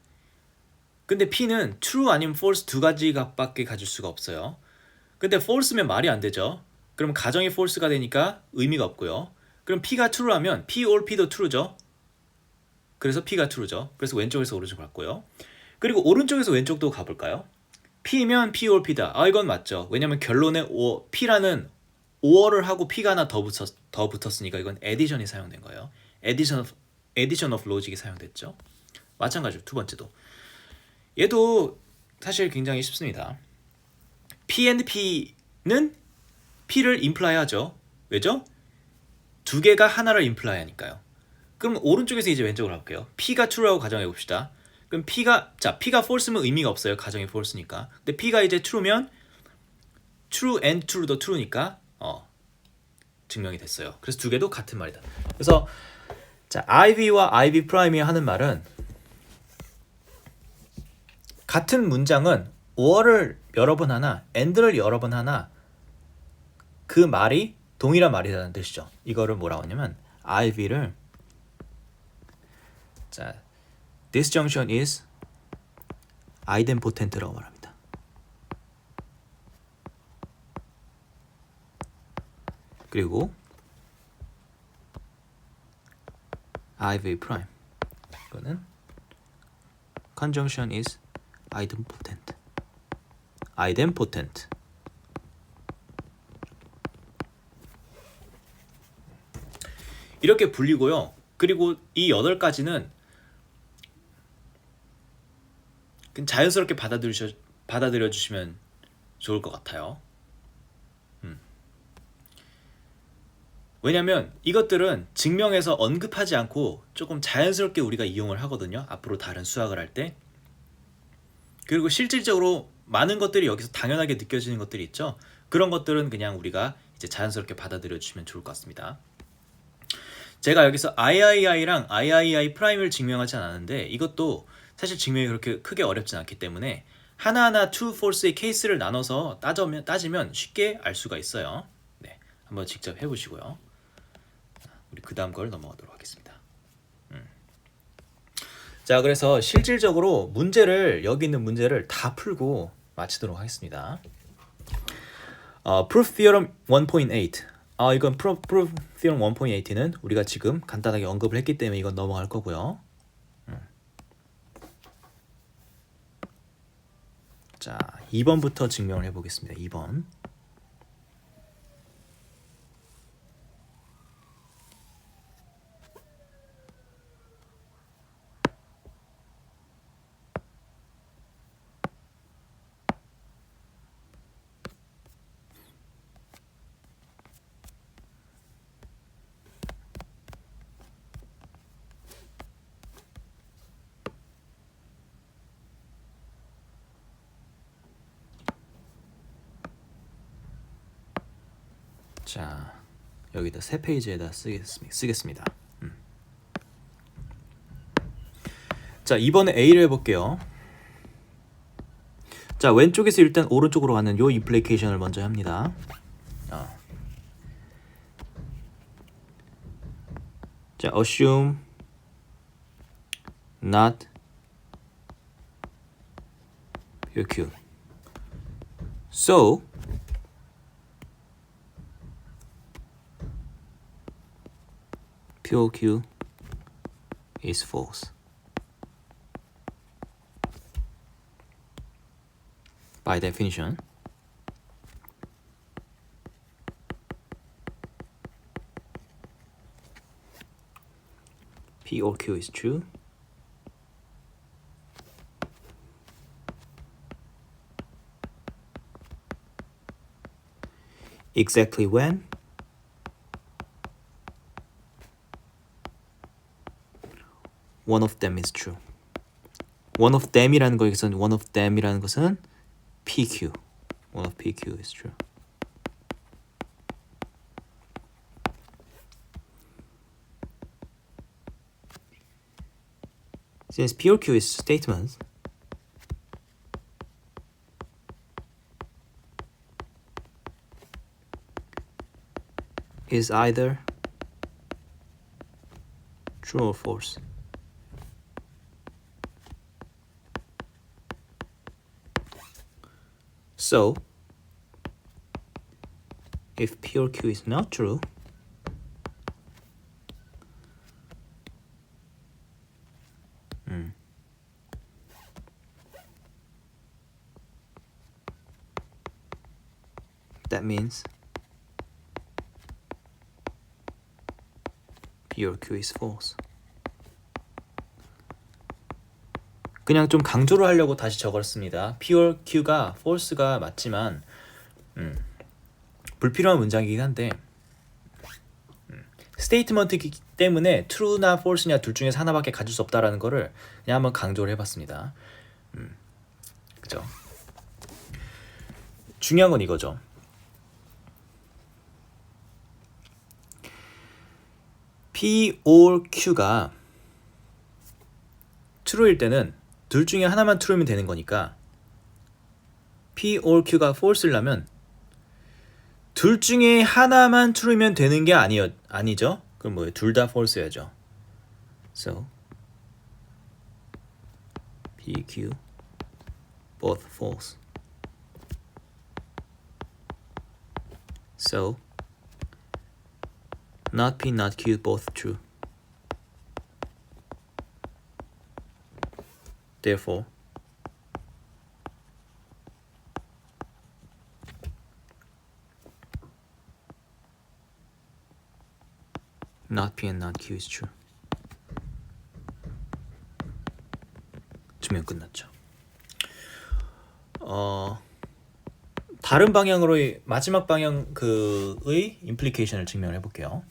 근데 P는 true 아니면 false 두 가지 값밖에 가질 수가 없어요. 근데 false면 말이 안 되죠. 그럼 가정이 false가 되니까 의미가 없고요. 그럼 P가 true라면 P or P도 true죠. 그래서 P가 true죠. 그래서 왼쪽에서 오른쪽으로 갔고요. 그리고 오른쪽에서 왼쪽도 가볼까요? P면 P or P다. 이건 맞죠. 왜냐면 결론에 P라는 or를 하고 P가 하나 더 붙었으니까 이건 addition이 사용된 거예요. addition of logic이 사용됐죠. 마찬가지로 두 번째도. 얘도 사실 굉장히 쉽습니다. P and P는 P를 imply 하죠. 왜죠? 두 개가 하나를 imply 하니까요. 그럼 오른쪽에서 이제 왼쪽으로 갈게요. P가 true라고 가정해 봅시다. 그럼 P가 false면 의미가 없어요. 가정이 false니까. 근데 P가 이제 true면 true and true도 true니까 증명이 됐어요. 그래서 두 개도 같은 말이다. 그래서 자, IV와 IV 프라임이 하는 말은 같은 문장은 or를 여러 번 하나, and를 여러 번 하나 그 말이 동일한 말이라는 뜻이죠. 이거를 뭐라고 하냐면 IV를 자, disjunction is idempotent라고 말합니다. 그리고 IV prime 이거는 conjunction is idempotent. idempotent. 이렇게 불리고요. 그리고 이 8가지는 자연스럽게 받아들여 주시면 좋을 것 같아요. 왜냐면 이것들은 증명에서 언급하지 않고 조금 자연스럽게 우리가 이용을 하거든요. 앞으로 다른 수학을 할 때. 그리고 실질적으로 많은 것들이 여기서 당연하게 느껴지는 것들이 있죠. 그런 것들은 그냥 우리가 이제 자연스럽게 받아들여 주시면 좋을 것 같습니다. 제가 여기서 III랑 III 프라임을 증명하지 않았는데 이것도 사실 증명이 그렇게 크게 어렵진 않기 때문에 하나하나 true, false의 케이스를 나눠서 따지면 쉽게 알 수가 있어요. 네, 한번 직접 해보시고요. 우리 그 다음 걸 넘어가도록 하겠습니다. 자, 그래서 실질적으로 여기 있는 문제를 다 풀고 마치도록 하겠습니다. Proof Theorem 1.8. 이건 Proof Theorem 1.8는 우리가 지금 간단하게 언급을 했기 때문에 이건 넘어갈 거고요. 자, 2번부터 증명을 해보겠습니다. 2번. 자, 여기다 새 페이지에다 쓰겠습니다. 자, 이번에 A를 해볼게요. 자, 왼쪽에서 일단 오른쪽으로 가는 요 임플리케이션을 먼저 합니다. 자, assume not POQ. So POQ is false. By definition, P or Q is true. Exactly when one of them is true. One of them이라는 거에서는 one of them이라는 것은 PQ. One of PQ is true. Since P or Q is statement, is either true or false. So, if P or Q is not true, that means P or Q is false. 그냥 좀 강조를 하려고 다시 적었습니다. P or Q가 false가 맞지만 불필요한 문장이긴 한데 스테이트먼트이기 때문에 true나 false냐 둘 중에서 하나밖에 가질 수 없다라는 거를 그냥 한번 강조를 해봤습니다. 그죠? 중요한 건 이거죠. P or Q가 true일 때는 둘 중에 하나만 true면 되는 거니까 P or Q가 false려면 둘 중에 하나만 true면 되는 게 아니죠? 그럼 뭐예요? 둘 다 false여야죠. So P, Q both false. So not P, not Q both true. Therefore not P and not Q is true. 증명 끝났죠. 다른 방향으로의 마지막 방향 그의 임플리케이션을 증명을 해볼게요.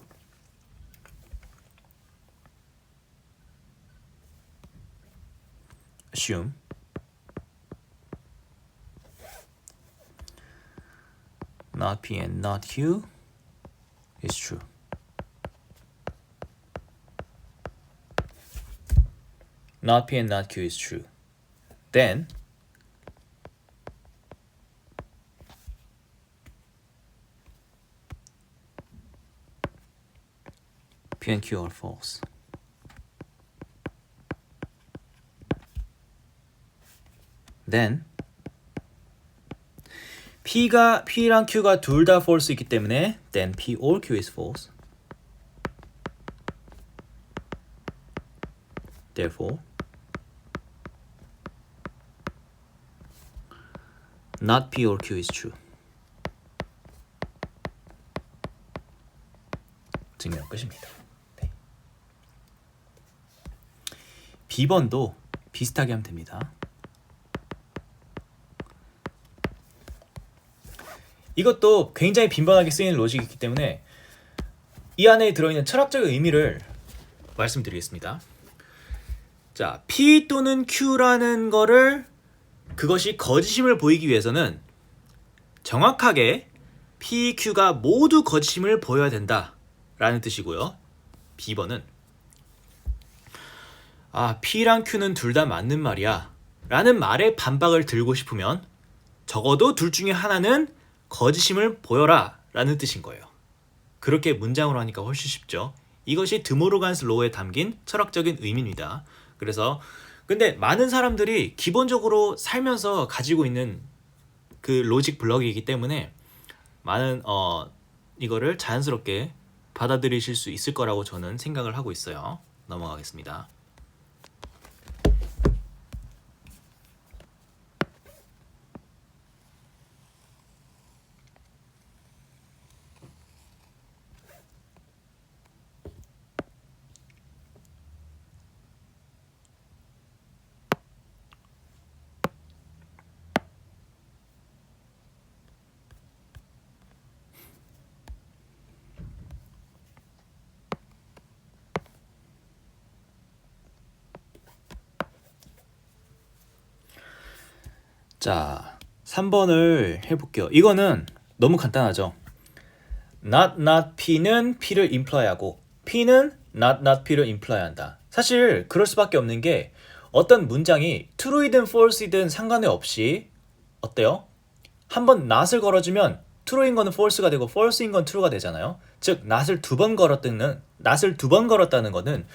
Assume not P and not Q is true. Not P and not Q is true. Then P and Q are false. Then P랑 Q가 둘 다 false이기 때문에 then P or Q is false. Therefore not P or Q is true. 증명 끝입니다. 네. B번도 비슷하게 하면 됩니다. 이것도 굉장히 빈번하게 쓰이는 로직이기 때문에 이 안에 들어있는 철학적 의미를 말씀드리겠습니다. 자, P 또는 Q라는 거를 그것이 거짓임을 보이기 위해서는 정확하게 P, Q가 모두 거짓임을 보여야 된다라는 뜻이고요. B번은 P랑 Q는 둘 다 맞는 말이야 라는 말에 반박을 들고 싶으면 적어도 둘 중에 하나는 거짓임을 보여라 라는 뜻인 거예요. 그렇게 문장으로 하니까 훨씬 쉽죠. 이것이 드모르간스 로에 담긴 철학적인 의미입니다. 그래서 근데 많은 사람들이 기본적으로 살면서 가지고 있는 그 로직 블럭이기 때문에 많은 이거를 자연스럽게 받아들이실 수 있을 거라고 저는 생각을 하고 있어요. 넘어가겠습니다. 자, 3번을 해볼게요. 이거는 너무 간단하죠. not P는 P를 imply하고 P는 not P를 imply한다. 사실 그럴 수밖에 없는 게 어떤 문장이 true이든 false이든 상관이 없이 어때요? 한번 not을 걸어주면 true인 거는 false가 되고 false인 건 true가 되잖아요. 즉 not을 두 번 걸었다는 거는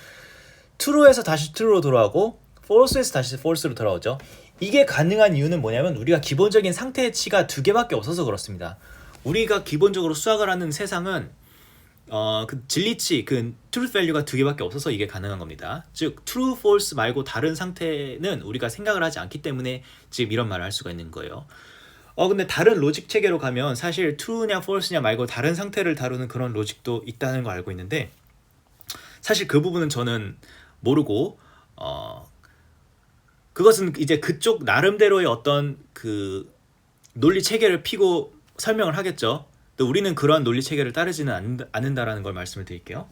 true에서 다시 true로 돌아오고 false에서 다시 false로 돌아오죠. 이게 가능한 이유는 뭐냐면 우리가 기본적인 상태치가 두 개밖에 없어서 그렇습니다. 우리가 기본적으로 수학을 하는 세상은 그 진리치, 그 truth value가 두 개밖에 없어서 이게 가능한 겁니다. 즉 true, false 말고 다른 상태는 우리가 생각을 하지 않기 때문에 지금 이런 말을 할 수가 있는 거예요. 근데 다른 로직 체계로 가면 사실 true냐 false냐 말고 다른 상태를 다루는 그런 로직도 있다는 거 알고 있는데 사실 그 부분은 저는 모르고 그것은 이제 그쪽 나름대로의 어떤 그 논리 체계를 피고 설명을 하겠죠. 또 우리는 그러한 논리 체계를 따르지는 않는다라는 걸 말씀을 드릴게요.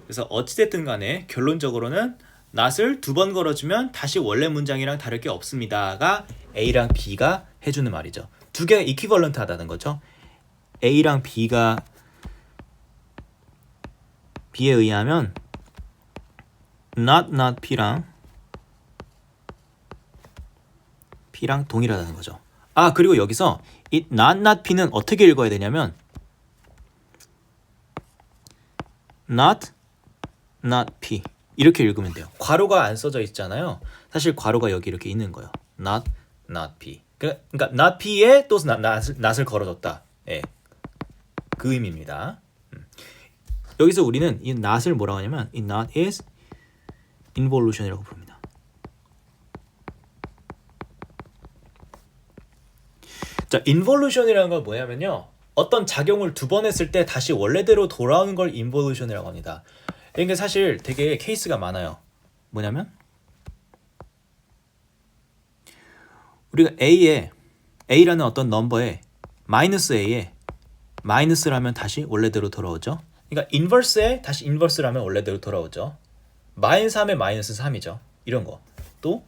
그래서 어찌됐든 간에 결론적으로는 not을 두 번 걸어주면 다시 원래 문장이랑 다를 게 없습니다가 A랑 B가 해주는 말이죠. 두 개가 이퀴벌런트 하다는 거죠. A랑 B가 B에 의하면 not P랑 동일하다는 거죠. 그리고 여기서 이 not P는 어떻게 읽어야 되냐면 not P 이렇게 읽으면 돼요. 괄호가 안 써져 있잖아요. 사실 괄호가 여기 이렇게 있는 거예요. not P. 그러니까 not P에 또 not을 걸어줬다. 예, 그 의미입니다. 여기서 우리는 이 not을 뭐라고 하냐면 이 not is involution이라고 부릅니다. 자, involution이라는 건 뭐냐면요. 어떤 작용을 두 번 했을 때 다시 원래대로 돌아오는 걸 involution이라고 합니다. 이게 사실 되게 케이스가 많아요. 뭐냐면 우리가 A라는 어떤 넘버에 -A에 마이너스라면 다시 원래대로 돌아오죠. 그러니까 인버스에 다시 인버스라면 원래대로 돌아오죠. -3에 -3이죠. 이런 거. 또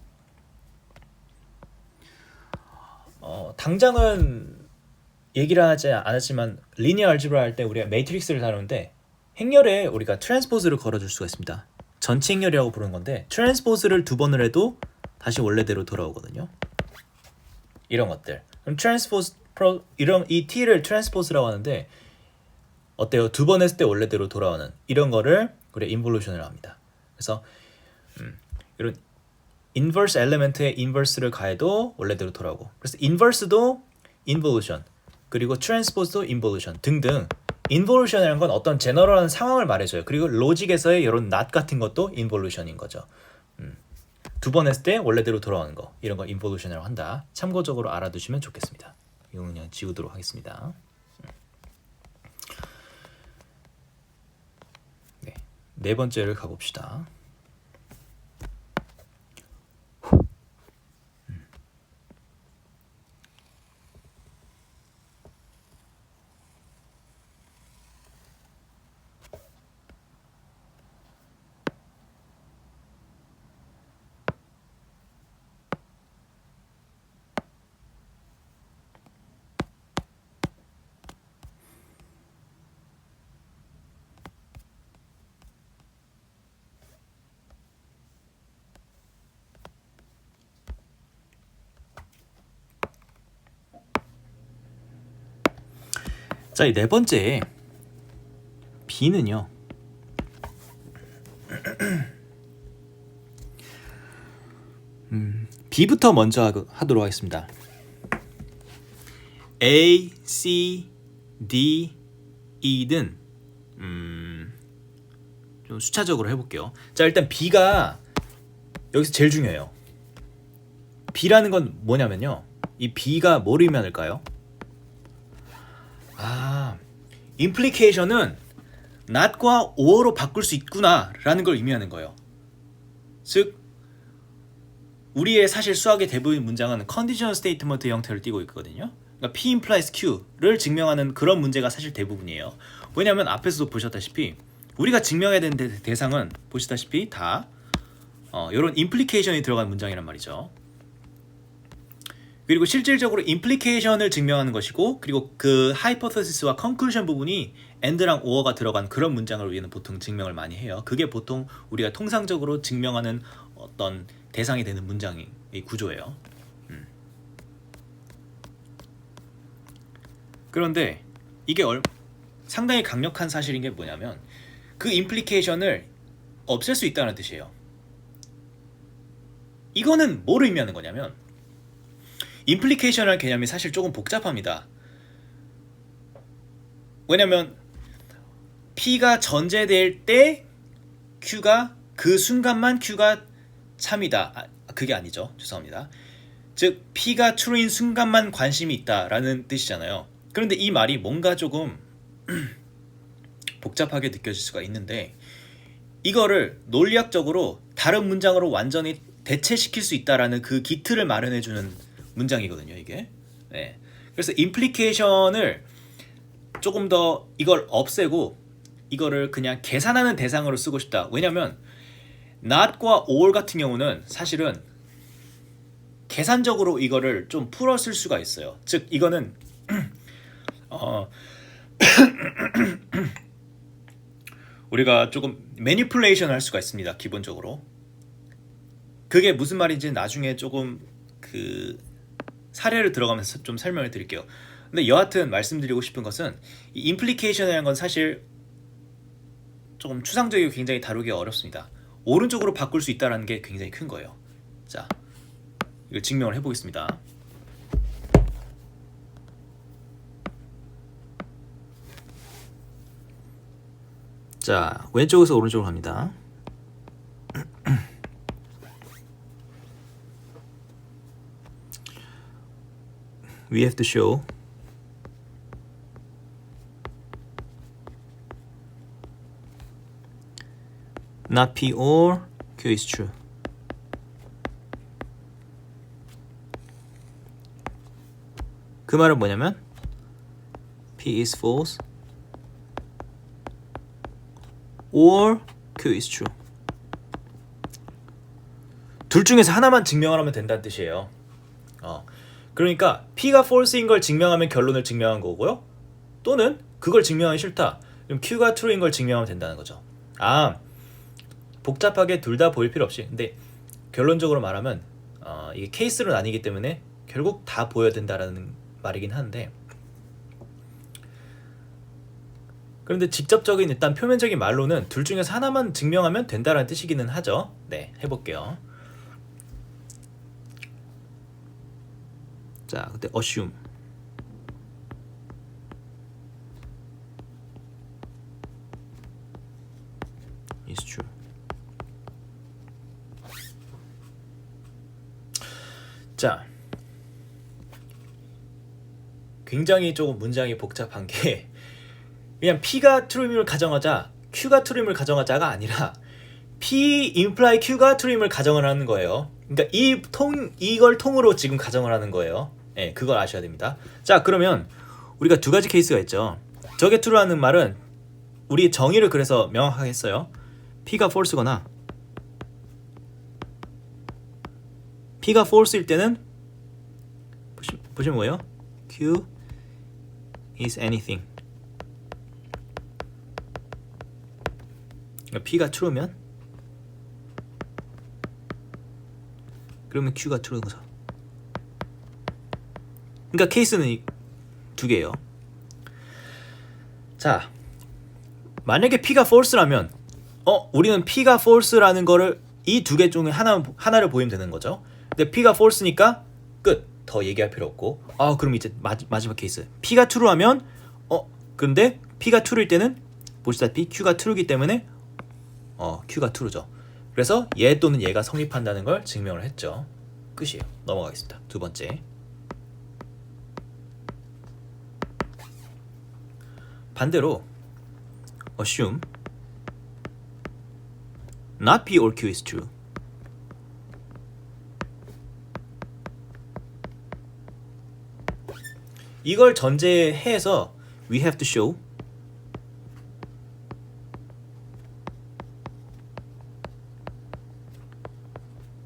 당장은 얘기를 하지 않았지만 리니어 알지브라 할 때 우리가 매트릭스를 다루는데 행렬에 우리가 트랜스포즈를 걸어줄 수가 있습니다. 전체 행렬이라고 부르는 건데 트랜스포즈를 두 번을 해도 다시 원래대로 돌아오거든요. 이런 것들. 그럼 트랜스포즈 이런 이 t를 트랜스포즈라고 하는데 어때요? 두 번 했을 때 원래대로 돌아오는 이런 거를 우리가 인볼루션이라고 합니다. 그래서 이런 인버스 엘리멘트에 인버스를 가해도 원래대로 돌아오고 그래서 인버스도 인볼루션 그리고 트랜스포즈도 인볼루션 등등 인볼루션이라는 건 어떤 제너럴한 상황을 말해줘요. 그리고 로직에서의 이런 not 같은 것도 인볼루션인 거죠. 두 번 했을 때 원래대로 돌아오는 거 이런 거 인볼루션이라고 한다. 참고적으로 알아두시면 좋겠습니다. 이거 그냥 지우도록 하겠습니다. 네 번째를 가봅시다. 자, 이 네 번째 B는요. B부터 먼저 하도록 하겠습니다. A, C, D, E는 좀 수차적으로 해볼게요. 자, 일단 B가 여기서 제일 중요해요. B라는 건 뭐냐면요. 이 B가 뭘 의미할까요? implication은 not과 or로 바꿀 수 있구나 라는 걸 의미하는 거예요. 즉 우리의 사실 수학의 대부분 문장은 conditional statement 형태를 띠고 있거든요. 그러니까 P implies Q를 증명하는 그런 문제가 사실 대부분이에요. 왜냐하면 앞에서도 보셨다시피 우리가 증명해야 되는 대상은 보시다시피 다 이런 implication이 들어간 문장이란 말이죠. 그리고 실질적으로 implication을 증명하는 것이고, 그리고 그 hypothesis와 conclusion 부분이 and랑 or가 들어간 그런 문장을 우리는 보통 증명을 많이 해요. 그게 보통 우리가 통상적으로 증명하는 어떤 대상이 되는 문장의 구조예요. 그런데 이게 상당히 강력한 사실인 게 뭐냐면 그 implication을 없앨 수 있다는 뜻이에요. 이거는 뭘 의미하는 거냐면 implication이라는 개념이 사실 조금 복잡합니다. 왜냐면 P가 전제될 때 Q가 그 순간만 Q가 참이다. 그게 아니죠. 죄송합니다. 즉 P가 true인 순간만 관심이 있다라는 뜻이잖아요. 그런데 이 말이 뭔가 조금 복잡하게 느껴질 수가 있는데 이거를 논리학적으로 다른 문장으로 완전히 대체시킬 수 있다라는 그 기틀을 마련해주는 문장이거든요, 이게. 네. 그래서 implication을 조금 더 이걸 없애고 이거를 그냥 계산하는 대상으로 쓰고 싶다. 왜냐면 not과 or 같은 경우는 사실은 계산적으로 이거를 좀 풀어 쓸 수가 있어요. 즉 이거는 우리가 조금 매니플레이션 할 수가 있습니다. 기본적으로. 그게 무슨 말인지 나중에 조금 그 사례를 들어가면서 좀 설명을 드릴게요. 근데 여하튼 말씀드리고 싶은 것은 이 implication이라는 건 사실 조금 추상적이고 굉장히 다루기가 어렵습니다. 오른쪽으로 바꿀 수 있다는 게 굉장히 큰 거예요. 자, 이걸 증명을 해보겠습니다. 자, 왼쪽에서 오른쪽으로 갑니다. We have to show not P or Q is true. 그 말은 뭐냐면 P is false or Q is true. 둘 중에서 하나만 증명하면 된다는 뜻이에요. 그러니까 P가 false인 걸 증명하면 결론을 증명한 거고요. 또는 그걸 증명하기 싫다. 그럼 Q가 true인 걸 증명하면 된다는 거죠. 복잡하게 둘 다 보일 필요 없이. 근데 결론적으로 말하면 이게 케이스로 나뉘기 때문에 결국 다 보여야 된다라는 말이긴 한데, 그런데 직접적인 일단 표면적인 말로는 둘 중에서 하나만 증명하면 된다라는 뜻이기는 하죠. 네, 해볼게요. 자, 그때 assume is true. 자, 굉장히 조금 문장이 복잡한 게 그냥 P가 true임을 가정하자, Q가 true임을 가정하자가 아니라 P imply Q가 true임을 가정을 하는 거예요. 그러니까 이걸 통으로 지금 가정을 하는 거예요. 네, 그걸 아셔야 됩니다. 자, 그러면 우리가 두 가지 케이스가 있죠. 저게 true라는 말은 우리 정의를 그래서 명확하게 했어요. P가 false거나 P가 false일 때는 보시면 뭐예요? Q is anything. 그러니까 P가 true면 그러면 Q가 true인 거죠. 그러니까 케이스는 두 개예요. 자, 만약에 P가 false라면 우리는 P가 false라는 거를 이 두 개 중에 하나를 보이면 되는 거죠. 근데 P가 false니까 끝. 더 얘기할 필요 없고. 그럼 이제 마지막 케이스. P가 true하면 근데 P가 true일 때는 보시다시피 Q가 true이기 때문에 Q가 true죠. 그래서 얘 또는 얘가 성립한다는 걸 증명을 했죠. 끝이에요. 넘어가겠습니다. 두 번째. 반대로 assume not P or Q is true. 이걸 전제해서 we have to show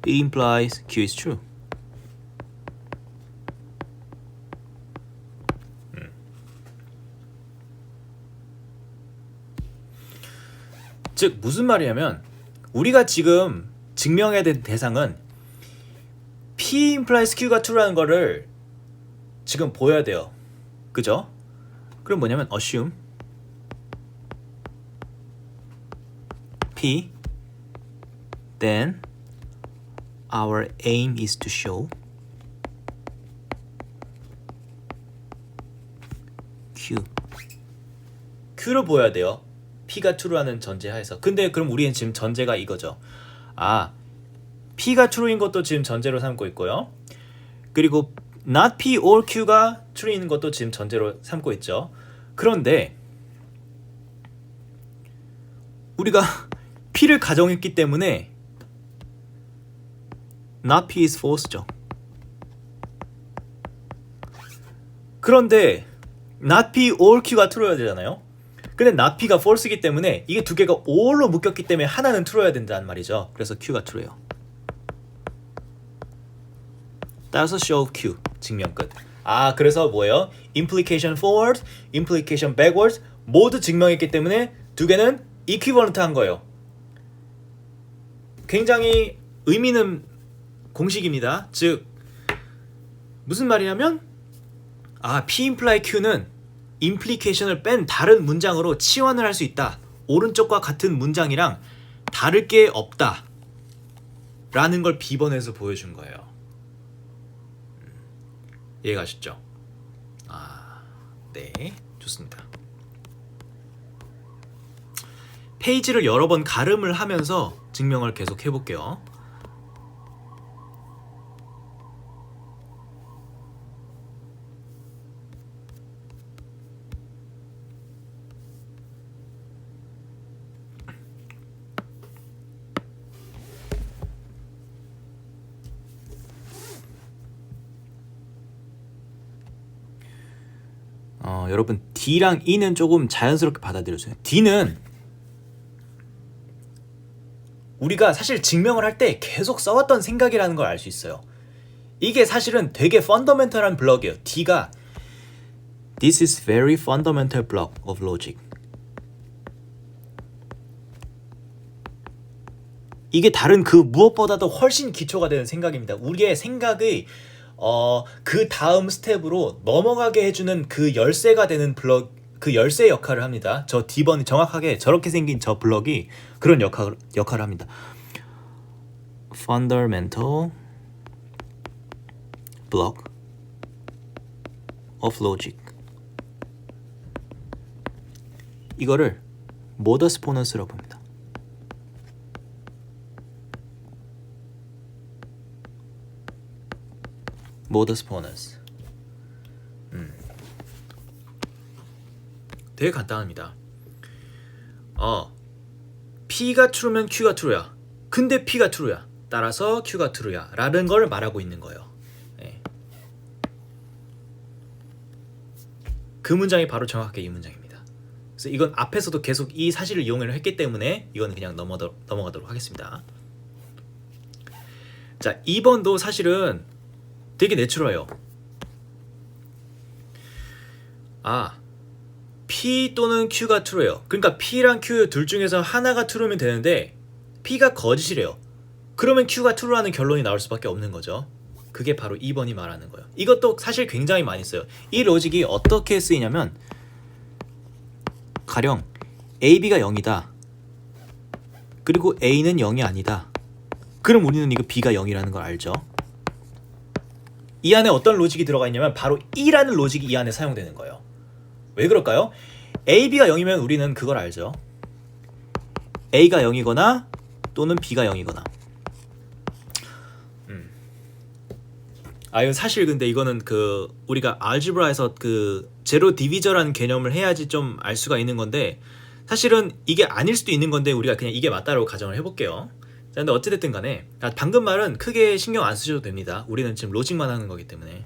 P implies Q is true. 즉 무슨 말이냐면 우리가 지금 증명해야 될 대상은 P implies Q가 true라는 거를 지금 보여야 돼요. 그죠? 그럼 뭐냐면 assume P then our aim is to show Q를 보여야 돼요. P가 true라는 전제하에서. 근데 그럼 우리는 지금 전제가 이거죠. P가 true인 것도 지금 전제로 삼고 있고요. 그리고 not P or Q가 true인 것도 지금 전제로 삼고 있죠. 그런데 우리가 P를 가정했기 때문에 not P is false죠. 그런데 not P or Q가 true여야 되잖아요. 근데 not P가 false이기 때문에 이게 두 개가 or로 묶였기 때문에 하나는 true여야 된다는 말이죠. 그래서 Q가 true예요. 따라서 show Q 증명 끝. 그래서 뭐예요? implication forward, implication backward 모두 증명했기 때문에 두 개는 equivalent한 거예요. 굉장히 의미 있는 공식입니다. 즉 무슨 말이냐면 P imply Q는 implication을 뺀 다른 문장으로 치환을 할 수 있다. 오른쪽과 같은 문장이랑 다를 게 없다. 라는 걸 B번에서 보여준 거예요. 이해가셨죠? 네, 좋습니다. 페이지를 여러 번 가름을 하면서 증명을 계속 해볼게요. 여러분 D랑 E는 조금 자연스럽게 받아들여줘요. D는 우리가 사실 증명을 할 때 계속 써왔던 생각이라는 걸 알 수 있어요. 이게 사실은 되게 펀더멘털한 블럭이에요. D가 This is very fundamental block of logic. 이게 다른 그 무엇보다도 훨씬 기초가 되는 생각입니다. 우리의 생각의 그 다음 스텝으로 넘어가게 해주는 그 열쇠가 되는 블럭, 그 열쇠 역할을 합니다. 저 D번이 정확하게 저렇게 생긴 저 블럭이 그런 역할을 합니다. Fundamental block of logic. 이거를 modus ponens라고 봅니다. modus ponens. 되게 간단합니다. P가 true면 Q가 true야. 근데 P가 true야. 따라서 Q가 true야. 라는 걸 말하고 있는 거예요. 네. 그 문장이 바로 정확하게 이 문장입니다. 그래서 이건 앞에서도 계속 이 사실을 이용을 했기 때문에 이건 그냥 넘어가도록 하겠습니다. 자, 2번도 사실은 되게 내추럴해요. P 또는 Q가 true예요. 그러니까 P랑 Q 둘 중에서 하나가 true면 되는데 P가 거짓이래요. 그러면 Q가 true라는 결론이 나올 수밖에 없는 거죠. 그게 바로 2번이 말하는 거예요. 이것도 사실 굉장히 많이 써요. 이 로직이 어떻게 쓰이냐면 가령 AB가 0이다. 그리고 A는 0이 아니다. 그럼 우리는 이거 B가 0이라는 걸 알죠. 이 안에 어떤 로직이 들어가 있냐면 바로 E라는 로직이 이 안에 사용되는 거예요. 왜 그럴까요? AB가 0이면 우리는 그걸 알죠. A가 0이거나 또는 B가 0이거나. 이거 사실 근데 이거는 그 우리가 알지브라에서 그 제로 디비저라는 개념을 해야지 좀 알 수가 있는 건데, 사실은 이게 아닐 수도 있는 건데 우리가 그냥 이게 맞다라고 가정을 해볼게요. 자, 근데 어찌됐든 간에 방금 말은 크게 신경 안 쓰셔도 됩니다. 우리는 지금 로직만 하는 거기 때문에.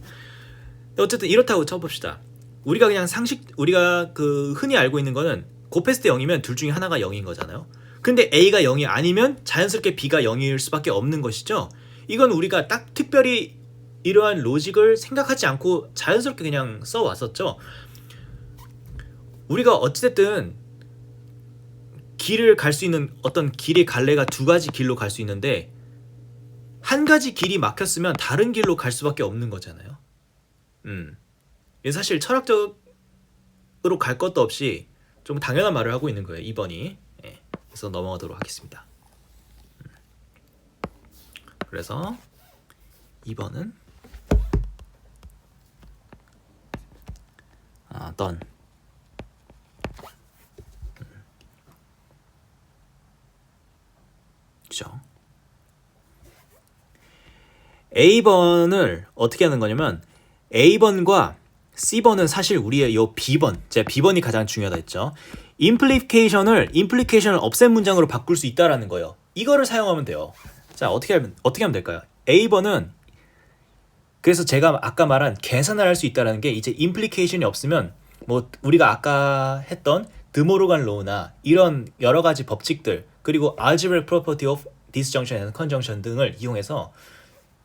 어쨌든 이렇다고 쳐봅시다. 우리가 그냥 우리가 그 흔히 알고 있는 거는 곱했을 때 0이면 둘 중에 하나가 0인 거잖아요. 근데 A가 0이 아니면 자연스럽게 B가 0일 수밖에 없는 것이죠. 이건 우리가 딱 특별히 이러한 로직을 생각하지 않고 자연스럽게 그냥 써왔었죠. 우리가 어찌됐든 길을 갈 수 있는 어떤 길의 갈래가 두 가지 길로 갈 수 있는데, 한 가지 길이 막혔으면 다른 길로 갈 수밖에 없는 거잖아요. 사실 철학적으로 갈 것도 없이 좀 당연한 말을 하고 있는 거예요, 2번이. 예, 그래서 넘어가도록 하겠습니다. 그래서 2번은 done. 그죠? A번을 어떻게 하는 거냐면, A번과 C번은 사실 우리의 요 B번, 제가 B번이 가장 중요하다 했죠. 임플리케이션을 없앤 문장으로 바꿀 수 있다라는 거예요. 이거를 사용하면 돼요. 자, 어떻게 하면 될까요? A번은, 그래서 제가 아까 말한 계산을 할 수 있다라는 게, 이제 임플리케이션이 없으면 뭐 우리가 아까 했던 드모르간 로우나 이런 여러 가지 법칙들, 그리고 algebraic property of disjunction and conjunction 등을 이용해서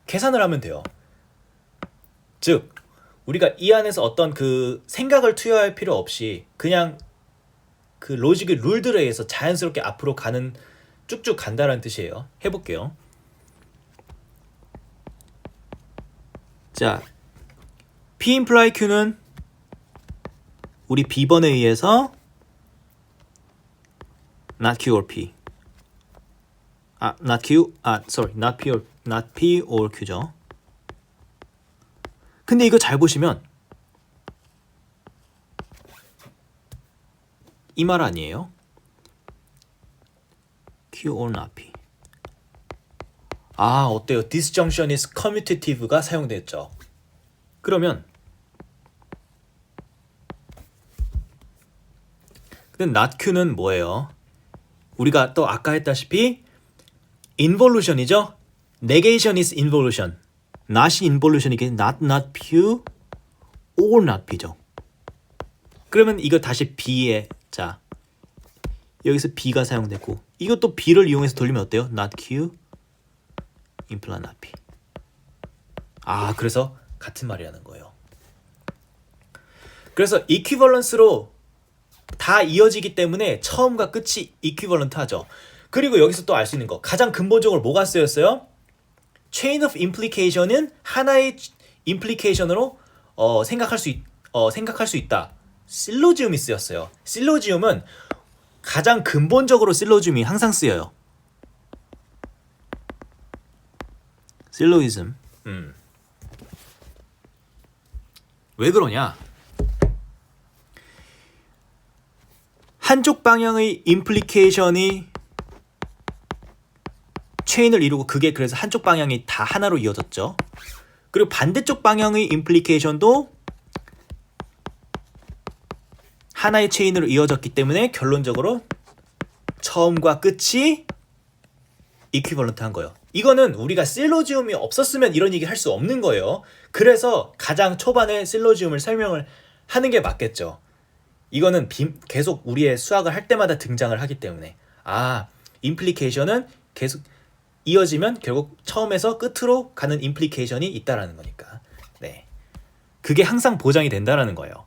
계산을 하면 돼요. 즉 우리가 이 안에서 어떤 그 생각을 투여할 필요 없이 그냥 그 로직의 룰들에 의해서 자연스럽게 앞으로 쭉쭉 간다라는 뜻이에요. 해볼게요. 자, P imply Q는 우리 B번에 의해서 not Q or P. not P or Q죠. 근데 이거 잘 보시면 이 말 아니에요? Q or not P. 어때요? Disjunction is commutative가 사용됐죠. 그러면 근데 not Q는 뭐예요? 우리가 또 아까 했다시피 involution이죠? negation is involution. not이 involution이기 not Q or not P죠. 그러면 이거 다시 B에, 자 여기서 B가 사용되고, 이것도 B를 이용해서 돌리면 어때요? not Q imply not P. 그래서 같은 말이라는 거예요. 그래서 이퀴벌런스로 다 이어지기 때문에 처음과 끝이 이퀴벌런트 하죠. 그리고 여기서 또 알 수 있는 거, 가장 근본적으로 뭐가 쓰였어요? chain of implication은 하나의 implication으로 생각할 수 있다. 실로지움이 쓰였어요. 실로지움은 가장 근본적으로 실로지움이 항상 쓰여요. 실로이즘. 왜 그러냐? 한쪽 방향의 임플리케이션이 체인을 이루고, 그게 그래서 한쪽 방향이 다 하나로 이어졌죠. 그리고 반대쪽 방향의 임플리케이션도 하나의 체인으로 이어졌기 때문에 결론적으로 처음과 끝이 이퀴벌런트한 거예요. 이거는 우리가 실로지움이 없었으면 이런 얘기 할 수 없는 거예요. 그래서 가장 초반에 실로지움을 설명을 하는 게 맞겠죠. 이거는 계속 우리의 수학을 할 때마다 등장을 하기 때문에, 임플리케이션은 계속 이어지면 결국 처음에서 끝으로 가는 임플리케이션이 있다라는 거니까. 네, 그게 항상 보장이 된다라는 거예요.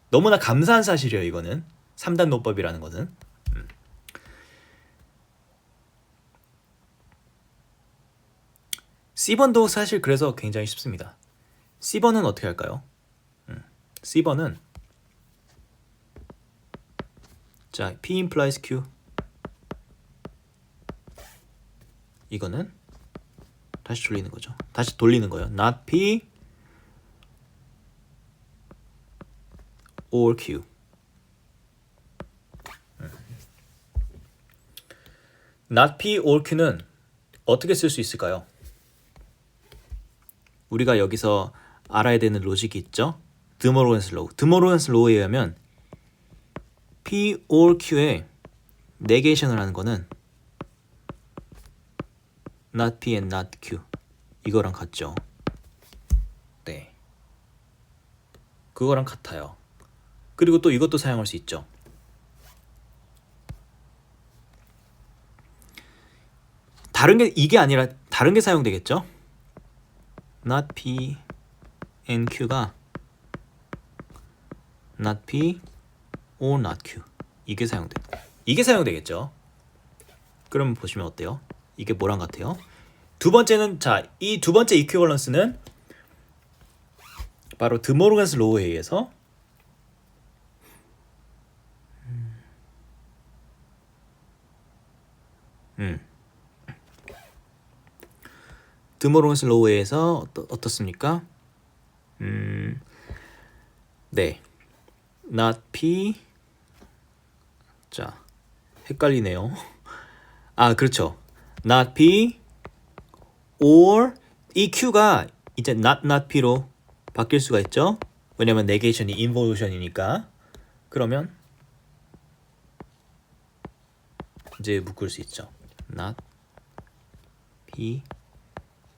너무나 감사한 사실이에요. 이거는 3단 논법이라는 것은. C번도 사실 그래서 굉장히 쉽습니다. C번은 어떻게 할까요? C번은 자, P implies Q. 이거는 다시 돌리는 거죠. 다시 돌리는 거예요. Not P or Q. Not P or Q는 어떻게 쓸 수 있을까요? 우리가 여기서 알아야 되는 로직이 있죠. 드모로건스 로우. 드모로건스 로우에 의하면 P or Q에 네게이션을 하는 거는 not P and not Q 이거랑 같죠. 네, 그거랑 같아요. 그리고 또 이것도 사용할 수 있죠. 다른 게 이게 아니라 다른 게 사용되겠죠. not P and Q가 not P or not Q 이게 사용되겠죠. 그럼 보시면 어때요? 이게 뭐랑 같아요? 두 번째는 자, 이 두 번째 이퀴벌런스는 바로 드모르간스 로우에 의해서 드모르간스 로우에 의해서 어떻습니까? 네, not P. 자, 헷갈리네요. 아, 그렇죠. not P or 이 Q가 이제 not P로 바뀔 수가 있죠. 왜냐면 네게이션이 인볼루션이니까. 그러면 이제 묶을 수 있죠. not P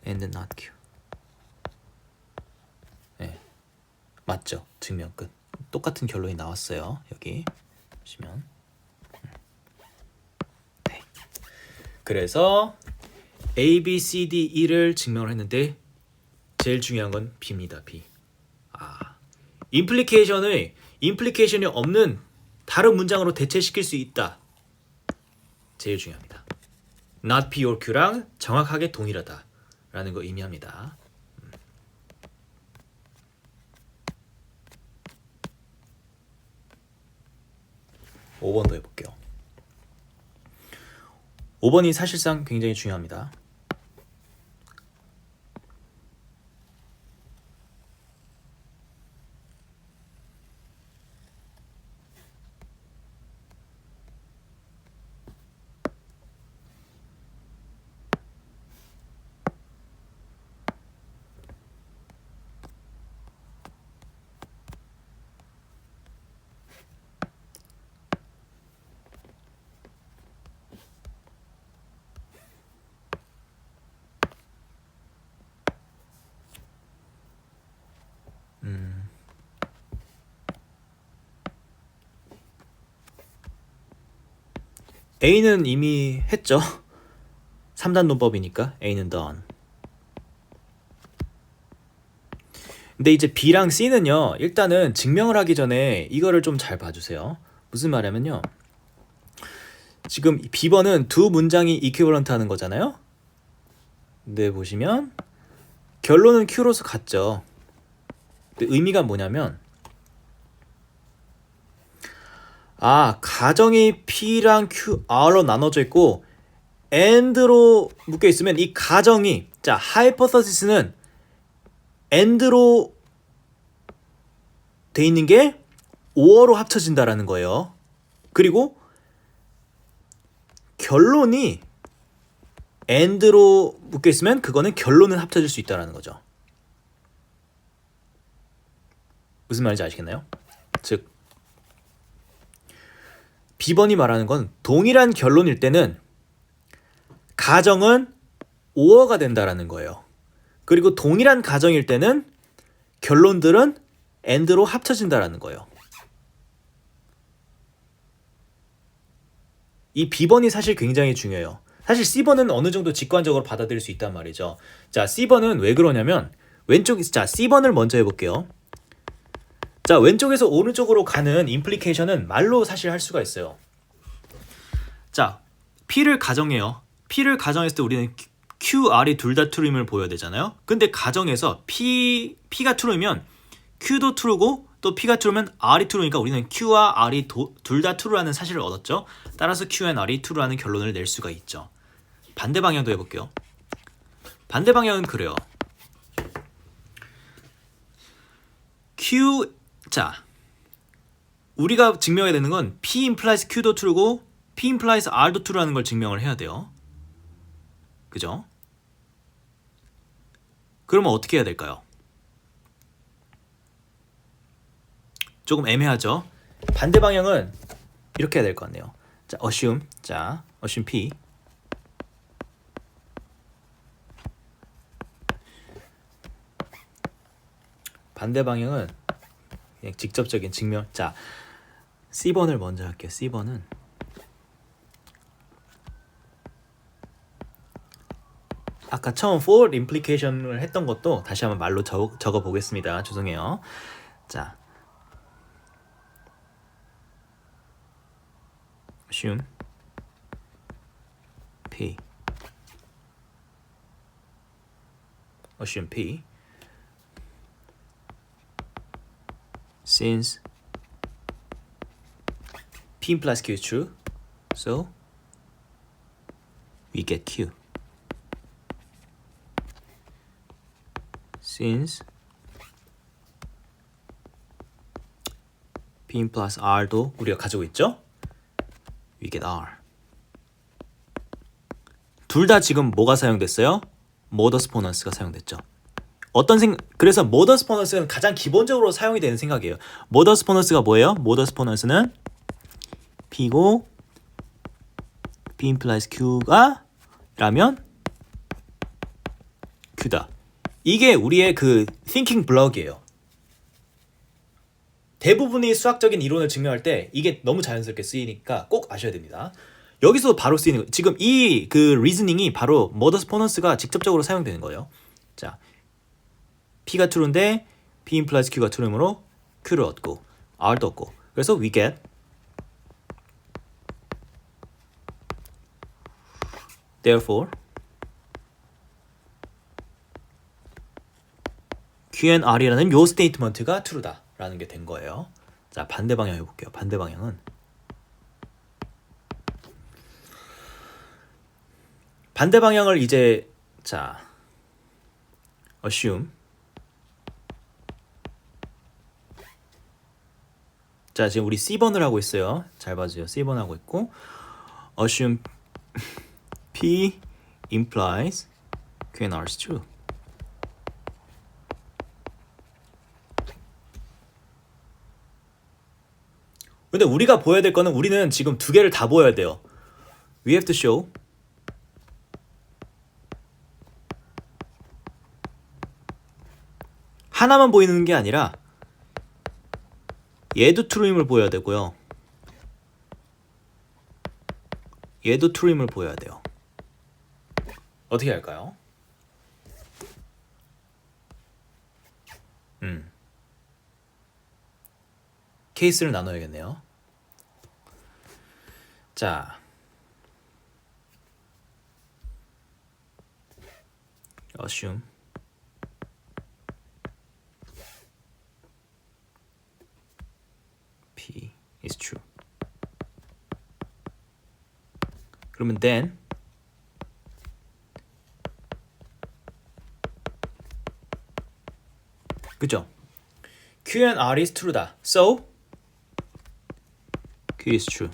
and not Q. 네, 맞죠. 증명 끝. 똑같은 결론이 나왔어요. 여기 보시면. 네. 그래서 A, B, C, D, E를 증명을 했는데 제일 중요한 건 B입니다. B. 임플리케이션이 없는 다른 문장으로 대체시킬 수 있다. 제일 중요합니다. not P or Q랑 정확하게 동일하다 라는 거 의미합니다. 5번도 해볼게요. 5번이 사실상 굉장히 중요합니다. A는 이미 했죠. 3단 논법이니까 A는 done. 근데 이제 B랑 C는요, 일단은 증명을 하기 전에 이거를 좀 잘 봐주세요. 무슨 말이냐면요, 지금 B번은 두 문장이 이퀴벌런트 하는 거잖아요. 근데 보시면 결론은 Q로서 같죠. 근데 의미가 뭐냐면, 가정이 P랑 QR로 나눠져 있고 AND로 묶여 있으면 이 가정이, 자, 하이포서시스는 AND로 돼 있는 게 OR로 합쳐진다라는 거예요. 그리고 결론이 AND로 묶여 있으면 그거는 결론은 합쳐질 수 있다라는 거죠. 무슨 말인지 아시겠나요? 즉, B번이 말하는 건 동일한 결론일 때는 가정은 OR가 된다라는 거예요. 그리고 동일한 가정일 때는 결론들은 AND로 합쳐진다라는 거예요. 이 B번이 사실 굉장히 중요해요. 사실 C번은 어느 정도 직관적으로 받아들일 수 있단 말이죠. 자, C번은 왜 그러냐면 자, C번을 먼저 해볼게요. 자, 왼쪽에서 오른쪽으로 가는 임플리케이션은 말로 사실 할 수가 있어요. 자, P를 가정해요. P를 가정했을 때 우리는 QR이 둘 다 true임을 보여야 되잖아요. 근데 가정에서 P가 true이면 Q도 true고 또 P가 true면 R이 true니까 우리는 Q와 R이 둘 다 true라는 사실을 얻었죠. 따라서 Q and R이 true라는 결론을 낼 수가 있죠. 반대 방향도 해볼게요. 반대 방향은 그래요. 자, 우리가 증명해야 되는 건 P implies Q도 true고 P implies R도 true라는 걸 증명을 해야 돼요. 그죠? 그러면 어떻게 해야 될까요? 조금 애매하죠? 반대 방향은 이렇게 해야 될 것 같네요. 자, assume P 반대 방향은 그냥 직접적인 증명. 자, C번을 먼저 할게요. C번은 아까 처음 for implication을 했던 것도 다시 한번 말로 적어 보겠습니다. 죄송해요. 자, assume P since P implies Q is true, so we get Q. Since P implies R도 우리가 가지고 있죠? We get R. 둘 다 지금 뭐가 사용됐어요? modus ponens가 사용됐죠. 그래서 modus ponens는 가장 기본적으로 사용이 되는 생각이에요. modus ponens가 뭐예요? modus ponens는 P고 P implies Q가 라면 Q다. 이게 우리의 그 thinking block이에요. 대부분의 수학적인 이론을 증명할 때 이게 너무 자연스럽게 쓰이니까 꼭 아셔야 됩니다. 여기서 바로 쓰이는 거. 지금 이 그 리즈닝이 바로 modus ponens가 직접적으로 사용되는 거예요. 자, P가 true인데 P implies Q가 true이므로 Q를 얻고 R도 얻고 그래서 we get therefore Q and R이라는 요 스테이트먼트가 true다 라는 게 된 거예요. 자, 반대 방향 해볼게요. 반대 방향은 반대 방향을 이제 자 assume 자, 지금 우리 C번을 하고 있어요. 잘 봐주세요. C번 하고 있고 assume P implies Q and R is true. 근데 우리가 보여야 될 거는 우리는 지금 두 개를 다 보여야 돼요. We have to show 하나만 보이는 게 아니라 얘도 true임을 보여야 되고요. 얘도 true임을 보여야 돼요. 어떻게 할까요? 케이스를 나눠야겠네요. 자, assume P is true. 그러면 then 그죠? Q and R is true다. So Q is true.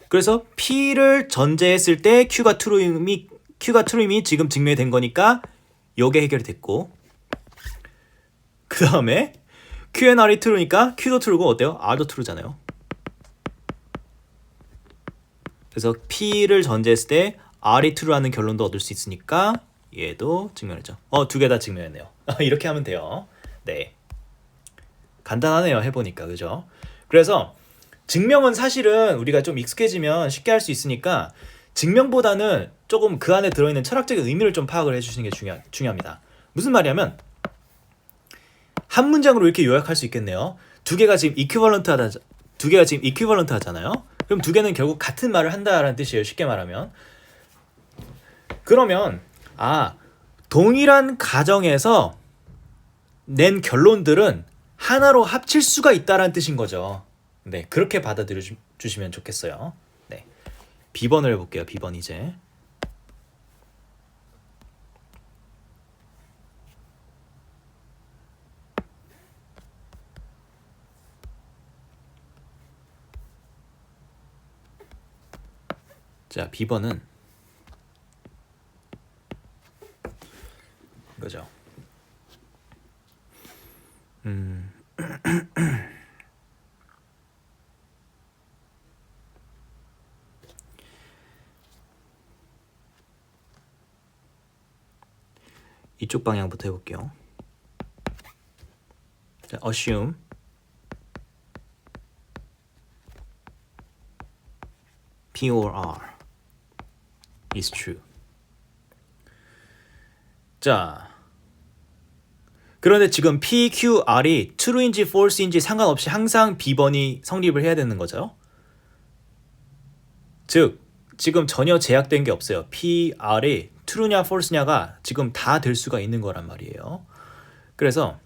그래서 P를 전제했을 때 Q가 true임이 지금 증명된 거니까 요게 해결이 됐고 그 다음에 Q and R이 true니까 Q도 true고 어때요? R도 true잖아요. 그래서 P를 전제했을 때 R이 true라는 결론도 얻을 수 있으니까 얘도 증명했죠. 두 개 다 증명했네요. 이렇게 하면 돼요. 네, 간단하네요. 해보니까 그죠? 그래서 증명은 사실은 우리가 좀 익숙해지면 쉽게 할 수 있으니까 증명보다는 조금 그 안에 들어있는 철학적인 의미를 좀 파악을 해주시는 게 중요합니다. 무슨 말이냐면 한 문장으로 이렇게 요약할 수 있겠네요. 두 개가 지금 이퀴벌런트 하잖아요. 그럼 두 개는 결국 같은 말을 한다라는 뜻이에요. 쉽게 말하면. 그러면 동일한 가정에서 낸 결론들은 하나로 합칠 수가 있다라는 뜻인 거죠. 네, 그렇게 받아들여 주시면 좋겠어요. 네, B번을 해볼게요. B번 이제. 자, B번은 이거죠. 이쪽 방향부터 해볼게요. 자, assume P or R is true. 자, 그런데 지금 P, Q, R이 true인지 false인지 상관없이 항상 B번이 성립을 해야 되는 거죠. 즉, 지금 전혀 제약된 게 없어요. P, R이 true냐 false냐가 지금 다 될 수가 있는 거란 말이에요. 그래서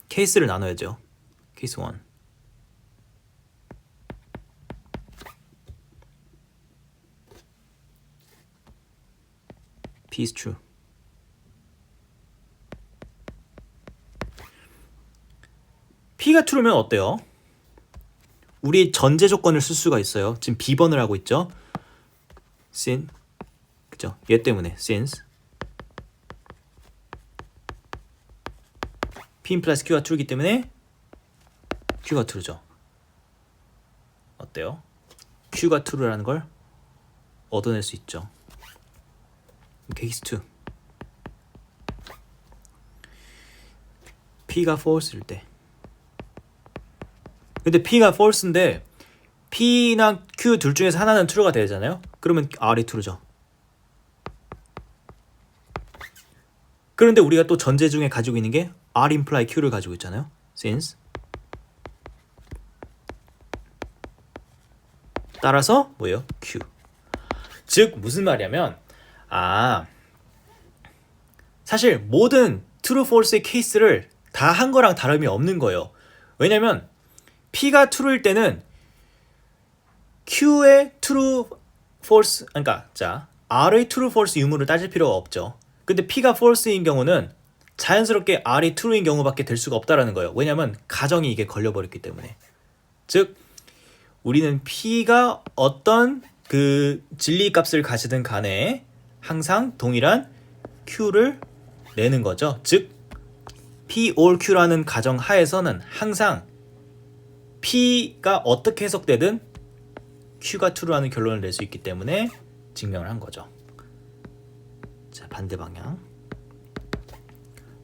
케이스를 나눠야죠. 케이스 1. P is true. P가 true면 어때요? 우리 전제 조건을 쓸 수가 있어요. 지금 B번을 하고 있죠. sin, 그죠? 얘 때문에 since P 플러스 Q가 true이기 때문에 Q가 true죠. 어때요? Q가 true라는 걸 얻어낼 수 있죠. 케이스 2. P가 false일 때. 근데 P가 false인데 P나 Q 둘 중에서 하나는 true가 되잖아요. 그러면 R이 true죠. 그런데 우리가 또 전제 중에 가지고 있는 게 R imply Q를 가지고 있잖아요. since 따라서 뭐예요? Q. 즉 무슨 말이냐면 사실 모든 true false의 케이스를 다 한 거랑 다름이 없는 거예요. 왜냐면 P가 true일 때는 Q의 true false, 그러니까 자 R의 true false 유무를 따질 필요가 없죠. 근데 P가 false인 경우는 자연스럽게 R이 true인 경우밖에 될 수가 없다라는 거예요. 왜냐면 가정이 이게 걸려버렸기 때문에. 즉 우리는 P가 어떤 그 진리 값을 가지든 간에 항상 동일한 Q를 내는 거죠. 즉 P or Q라는 가정 하에서는 항상 P가 어떻게 해석되든 Q가 true라는 결론을 낼 수 있기 때문에 증명을 한 거죠. 자, 반대 방향.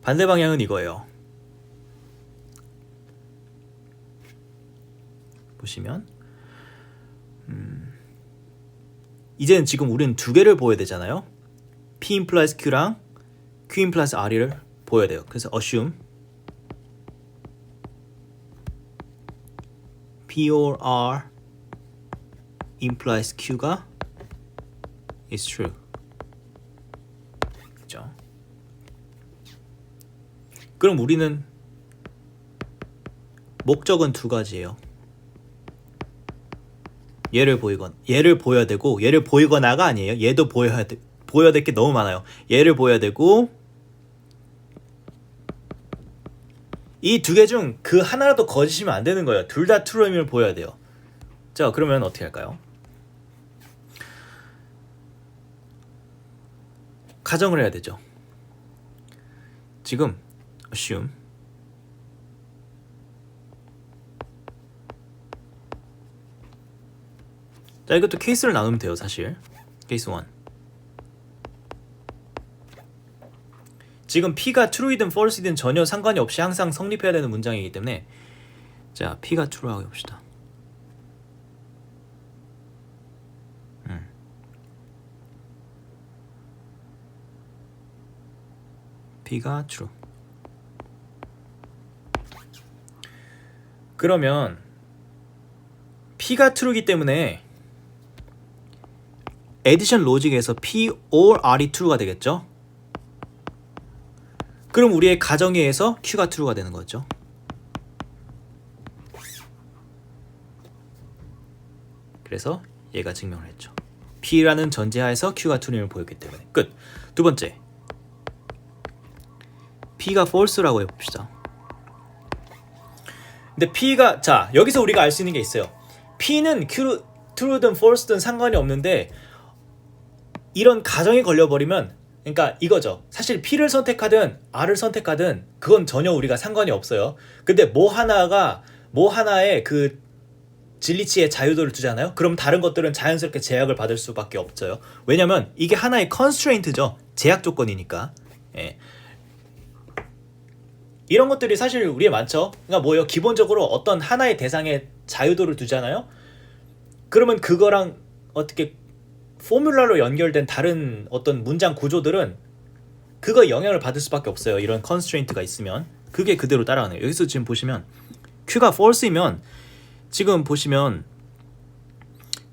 반대 방향은 이거예요. 보시면 이제는 지금 우리는 두 개를 보여야 되잖아요. P implies Q랑 Q implies R을 보여야 돼요. 그래서 assume P or R implies Q가 is true. 그죠? 그럼 우리는 목적은 두 가지예요. 얘를 보여야 되고 얘를 보이거나가 아니에요. 얘도 보여야 될 게 너무 많아요. 얘를 보여야 되고 이 두 개 중 그 하나라도 거짓이면 안 되는 거예요. 둘 다 true임을 보여야 돼요. 자, 그러면 어떻게 할까요? 가정을 해야 되죠. 지금 assume 자, 이것도 케이스를 나누면 돼요. 사실 케이스 1 지금 P가 true이든 false이든 전혀 상관이 없이 항상 성립해야 되는 문장이기 때문에 자, P가 true라고 해봅시다. P가 true. 그러면 P가 true이기 때문에 에디션 로직에서 P or R이 true가 되겠죠? 그럼 우리의 가정에 의해서 Q가 true가 되는 거죠. 그래서 얘가 증명을 했죠. P라는 전제하에서 Q가 true임을 보였기 때문에. 끝. 두 번째, P가 false라고 해봅시다. 근데 P가, 자, 여기서 우리가 알 수 있는 게 있어요. P는 true든 false든 상관이 없는데 이런 가정이 걸려버리면, 그러니까 이거죠. 사실 P를 선택하든 R을 선택하든 그건 전혀 우리가 상관이 없어요. 근데 뭐 하나의 그 진리치의 자유도를 두잖아요. 그럼 다른 것들은 자연스럽게 제약을 받을 수밖에 없어요. 왜냐면 이게 하나의 constraint죠. 제약 조건이니까. 예. 이런 것들이 사실 우리에 많죠. 그러니까 뭐예요? 기본적으로 어떤 하나의 대상에 자유도를 두잖아요. 그러면 그거랑 어떻게 포뮬러로 연결된 다른 어떤 문장 구조들은 그거 영향을 받을 수밖에 없어요. 이런 constraint가 있으면 그게 그대로 따라가네요. 여기서 지금 보시면 Q가 false이면 지금 보시면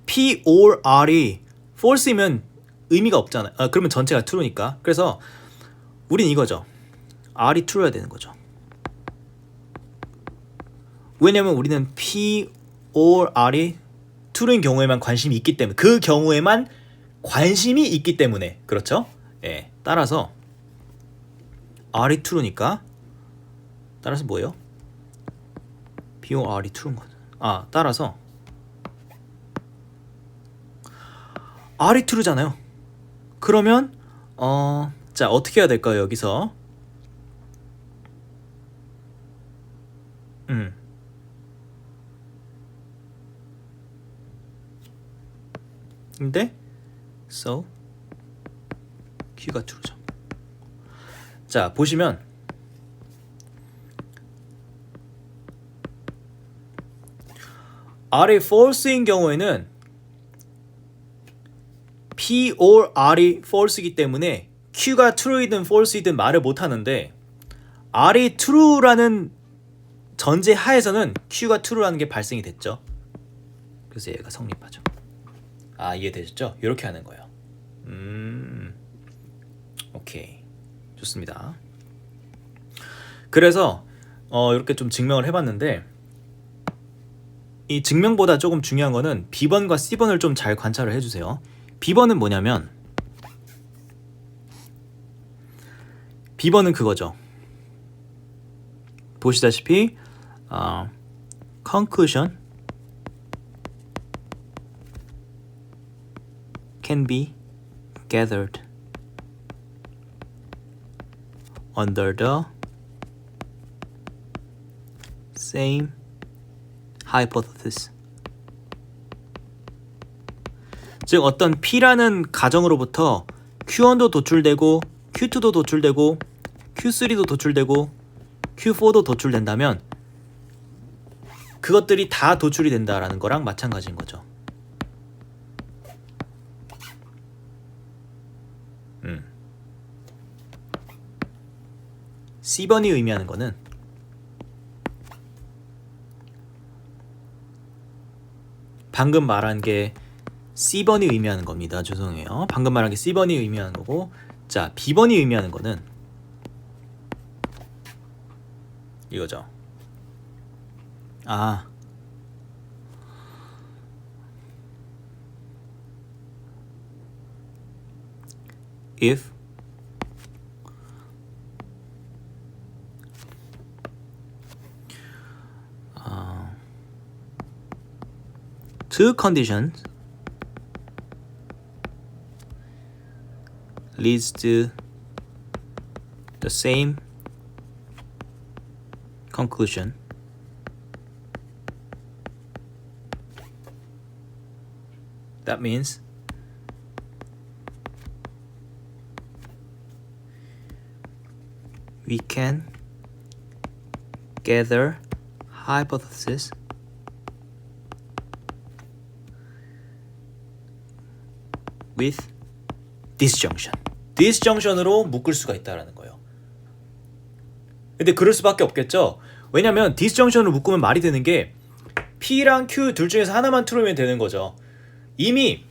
P or R이 false이면 의미가 없잖아요. 그러면 전체가 true니까. 그래서 우린 이거죠. R이 true여야 되는 거죠. 왜냐면 우리는 P or R이 true인 경우에만 관심이 있기 때문에, 그 경우에만 관심이 있기 때문에 그렇죠? 예. 따라서 R이 true니까 따라서 뭐예요? P or R이 true인 거죠. 따라서 R이 true잖아요. 그러면 자, 어떻게 해야 될까요? 여기서 근데 so Q가 true죠. 자, 보시면 R이 false인 경우에는 P or R이 false이기 때문에 Q가 true이든 false이든 말을 못하는데, R이 true라는 전제 하에서는 Q가 true라는 게 발생이 됐죠. 그래서 얘가 성립하죠. 이해되셨죠? 이렇게 하는 거예요. 오케이, 좋습니다. 그래서 이렇게 좀 증명을 해봤는데, 이 증명보다 조금 중요한 거는 B번과 C번을 좀 잘 관찰을 해주세요. B번은 뭐냐면, B번은 그거죠. 보시다시피 conclusion can be gathered under the same hypothesis. 즉 어떤 P라는 가정으로부터 Q1도 도출되고 Q2도 도출되고 Q3도 도출되고 Q4도 도출된다면 그것들이 다 도출이 된다라는 거랑 마찬가지인 거죠. C번이 의미하는 거는 방금 말한 게 C번이 의미하는 겁니다. 죄송해요. 방금 말한 게 C번이 의미하는 거고, 자, B번이 의미하는 거는 이거죠. if two conditions leads to the same conclusion, that means we can gather hypothesis with disjunction. disjunction으로 묶을 수가 있다라는 거예요. 근데 그럴 수밖에 없겠죠. 왜냐면 disjunction으로 묶으면 말이 되는 게 P랑 Q 둘 중에서 하나만 true면 되는 거죠. 이미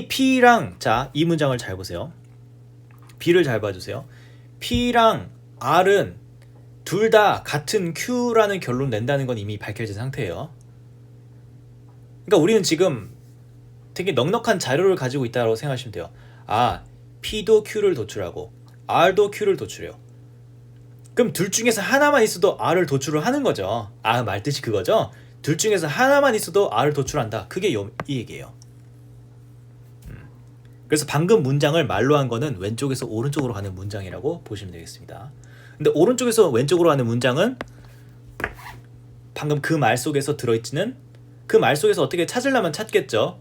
P랑, 자, 이 문장을 잘 보세요. B를 잘 봐주세요. P랑 R은 둘 다 같은 Q라는 결론 낸다는 건 이미 밝혀진 상태예요. 그러니까 우리는 지금 되게 넉넉한 자료를 가지고 있다고 생각하시면 돼요. 아, P도 Q를 도출하고 R도 Q를 도출해요. 그럼 둘 중에서 하나만 있어도 R을 도출을 하는 거죠. 아, 말뜻이 그거죠? 둘 중에서 하나만 있어도 R을 도출한다. 그게 이 얘기예요. 그래서 방금 문장을 말로 한 거는 왼쪽에서 오른쪽으로 가는 문장이라고 보시면 되겠습니다. 근데 오른쪽에서 왼쪽으로 가는 문장은 방금 그 말 속에서 들어있지는 그 말 속에서 어떻게 찾으려면 찾겠죠.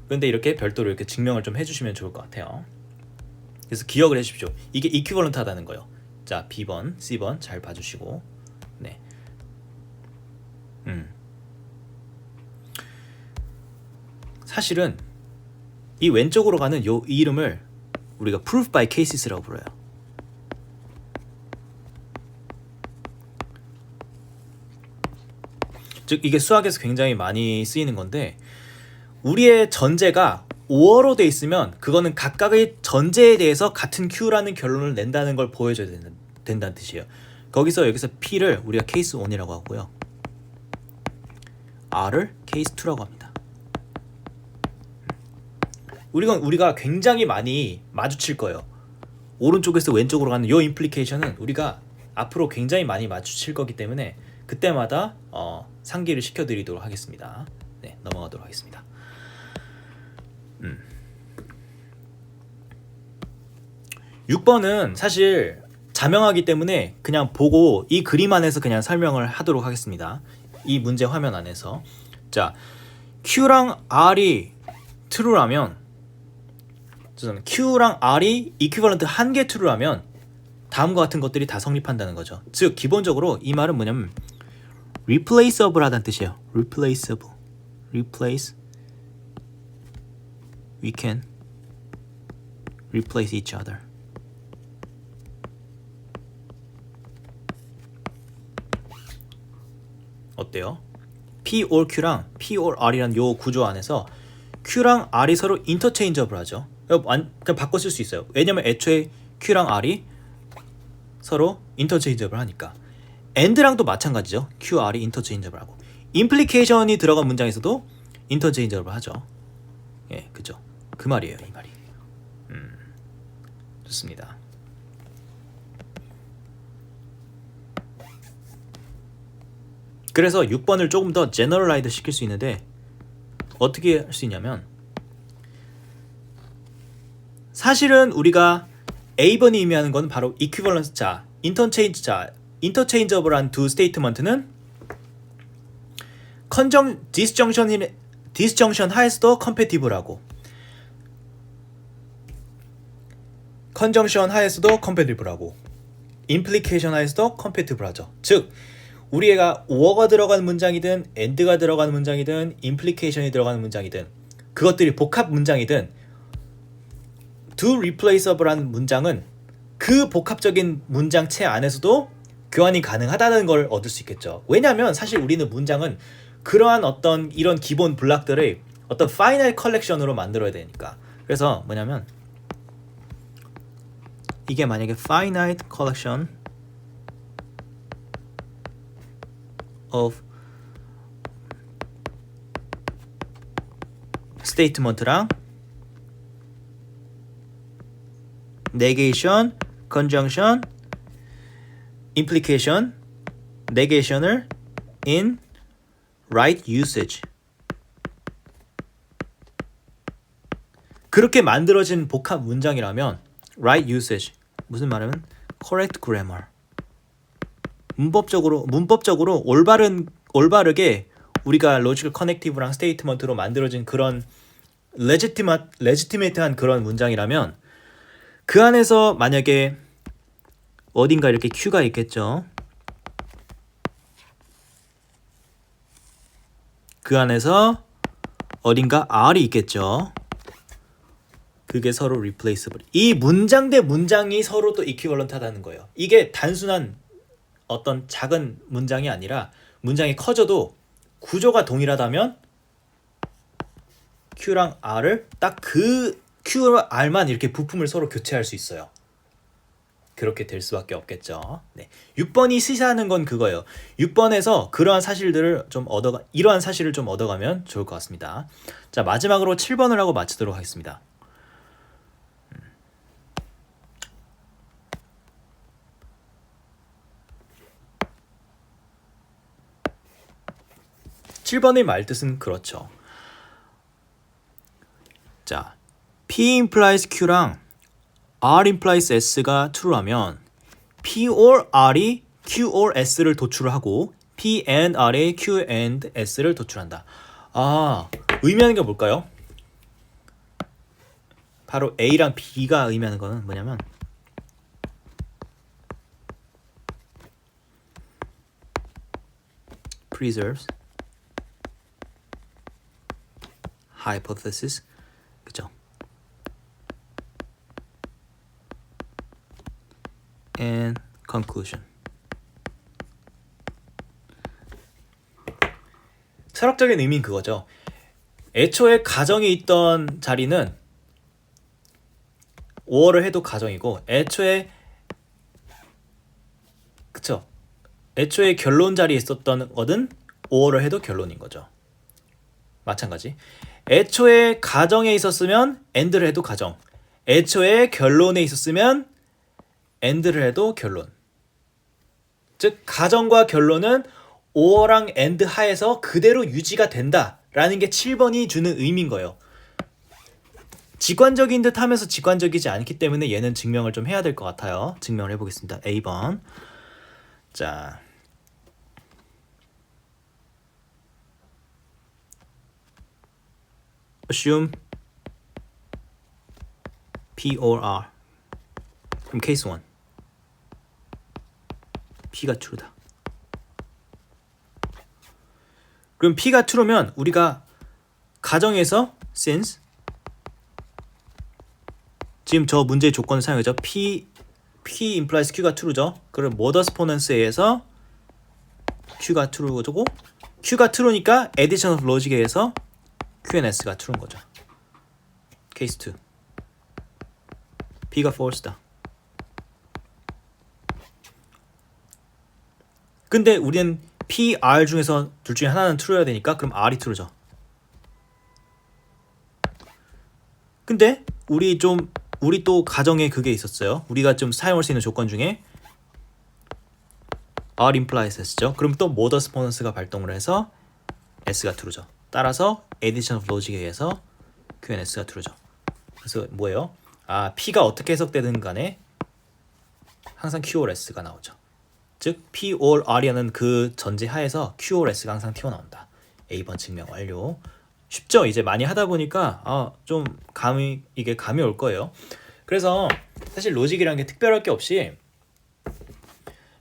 그런데 이렇게 별도로 이렇게 증명을 좀 해주시면 좋을 것 같아요. 그래서 기억을 해주십시오. 이게 이퀴벌런트하다는 거예요. 자, B번, C번 잘 봐주시고, 네. 사실은 이 왼쪽으로 가는 이 이름을 우리가 proof by cases라고 불러요. 즉 이게 수학에서 굉장히 많이 쓰이는 건데, 우리의 전제가 or로 돼 있으면 그거는 각각의 전제에 대해서 같은 Q라는 결론을 낸다는 걸 보여줘야 된다는 뜻이에요. 여기서 P를 우리가 케이스 1이라고 하고요, R을 케이스 2라고 합니다. 우리가 굉장히 많이 마주칠 거예요. 오른쪽에서 왼쪽으로 가는 이 임플리케이션은 우리가 앞으로 굉장히 많이 마주칠 거기 때문에 그때마다 상기를 시켜드리도록 하겠습니다. 네, 넘어가도록 하겠습니다. 6번은 사실 자명하기 때문에 그냥 보고 이 그림 안에서 그냥 설명을 하도록 하겠습니다. 이 문제 화면 안에서. 자, Q랑 R이 true라면, Q랑 R이 equivalent 한 개 true라면 다음과 같은 것들이 다 성립한다는 거죠. 즉 기본적으로 이 말은 뭐냐면 replaceable 하다는 뜻이에요. replaceable, replace, we can replace each other. 어때요? P or Q랑 P or R이라는 요 구조 안에서 Q랑 R이 서로 interchangeable 하죠. 그냥 바꿔 쓸 수 있어요. 왜냐면 애초에 Q랑 R이 서로 interchangeable 하니까. and랑도 마찬가지죠. Q, R이 interchangeable 하고. implication이 들어간 문장에서도 interchangeable 하죠. 예, 그죠. 그 말이에요, 이 말이. 좋습니다. 그래서 6번을 조금 더 generalize 시킬 수 있는데 어떻게 할 수 있냐면, 사실은 우리가 A번이 의미하는 건 바로 equivalence 자, interchangeable한 두 스테이트먼트는 disjunction 하에서도 compatible하고 conjunction 하에서도 compatible하고 implication 하에서도 compatible하죠. 즉 우리가 or가 들어가는 문장이든 and가 들어가는 문장이든 implication이 들어가는 문장이든 그것들이 복합 문장이든 do replaceable한 문장은 그 복합적인 문장체 안에서도 교환이 가능하다는 걸 얻을 수 있겠죠. 왜냐하면 사실 우리는 문장은 그러한 어떤 이런 기본 블록들을 어떤 finite collection으로 만들어야 되니까. 그래서 뭐냐면 이게 만약에 finite collection of statement랑 negation, conjunction, implication, negation을 in right usage 그렇게 만들어진 복합 문장이라면 right usage 무슨 말하면 correct grammar 문법적으로 올바르게 우리가 logical connective랑 statement로 만들어진 그런 legitimate한 그런 문장이라면 그 안에서 만약에 어딘가 이렇게 Q가 있겠죠. 그 안에서 어딘가 R이 있겠죠. 그게 서로 replaceable. 이 문장 대 문장이 서로 또 equivalent하다는 거예요. 이게 단순한 어떤 작은 문장이 아니라 문장이 커져도 구조가 동일하다면 Q랑 R을 딱 그 Q와 R만 이렇게 부품을 서로 교체할 수 있어요. 그렇게 될 수밖에 없겠죠. 네. 6번이 시사하는 건 그거예요. 6번에서 이러한 사실을 좀 얻어가면 좋을 것 같습니다. 자, 마지막으로 7번을 하고 마치도록 하겠습니다. 7번의 말뜻은 그렇죠. 자, P implies Q랑 R implies S가 true라면 P or R이 Q or S를 도출을 하고 P and R이 Q and S를 도출한다. 의미하는 게 뭘까요? 바로 A랑 B가 의미하는 거는 뭐냐면 preserves hypothesis, 그죠? and conclusion. 철학적인 의미는 그거죠. 애초에 가정이 있던 자리는 5월을 해도 가정이고 애초에 결론 자리에 있었던 것은 5월을 해도 결론인 거죠. 마찬가지. 애초에 가정에 있었으면 end를 해도 가정. 애초에 결론에 있었으면 end를 해도 결론. 즉 가정과 결론은 5어랑 and 하에서 그대로 유지가 된다라는 게 7번이 주는 의미인 거예요. 직관적인 듯 하면서 직관적이지 않기 때문에 얘는 증명을 좀 해야 될 것 같아요. 증명을 해보겠습니다. A번. 자, assume P or R. 그럼 케이스 1. P가 true다. 그럼 P가 true면 우리가 가정에서 since 지금 저 문제의 조건을 사용하죠. P implies Q가 true죠. 그럼 modus ponens에 의해서 Q가 true고 Q가 true니까 addition of logic에 의해서 Q&S가 true인 거죠. 케이스 2. P가 false다. 근데 우리는 P, R 중에서 둘 중에 하나는 true여야 되니까 그럼 R이 true죠. 근데 우리 또 가정에 그게 있었어요. 우리가 좀 사용할 수 있는 조건 중에 R implies S죠. 그럼 또 modus ponens가 발동을 해서 S가 true죠. 따라서 addition of logic에 의해서 Q&S가 true죠. 그래서 뭐예요? P가 어떻게 해석되든 간에 항상 Q or S가 나오죠. 즉 P or R이라는 그 전제 하에서 Q or S가 항상 튀어나온다. A번 증명 완료. 쉽죠? 이제 많이 하다 보니까 좀 감이 올 거예요. 그래서 사실 로직이라는 게 특별할 게 없이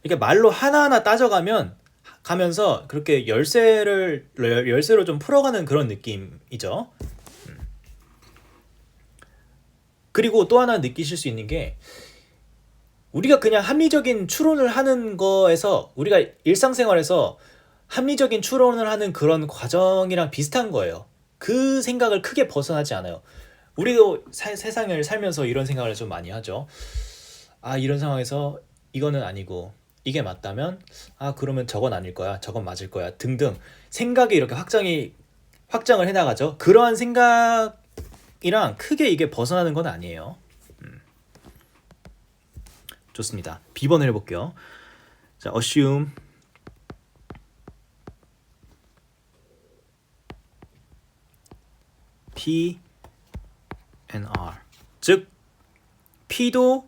이렇게 말로 하나하나 따져가면서 그렇게 열쇠로 좀 풀어가는 그런 느낌이죠. 그리고 또 하나 느끼실 수 있는 게 우리가 그냥 합리적인 추론을 하는 거에서 우리가 일상생활에서 합리적인 추론을 하는 그런 과정이랑 비슷한 거예요. 그 생각을 크게 벗어나지 않아요. 우리도 세상을 살면서 이런 생각을 좀 많이 하죠. 이런 상황에서 이거는 아니고 이게 맞다면 그러면 저건 아닐 거야, 저건 맞을 거야 등등 생각이 이렇게 확장을 해나가죠. 그러한 생각이랑 크게 이게 벗어나는 건 아니에요. 좋습니다. B번을 해볼게요. 자, assume P and R. 즉 P도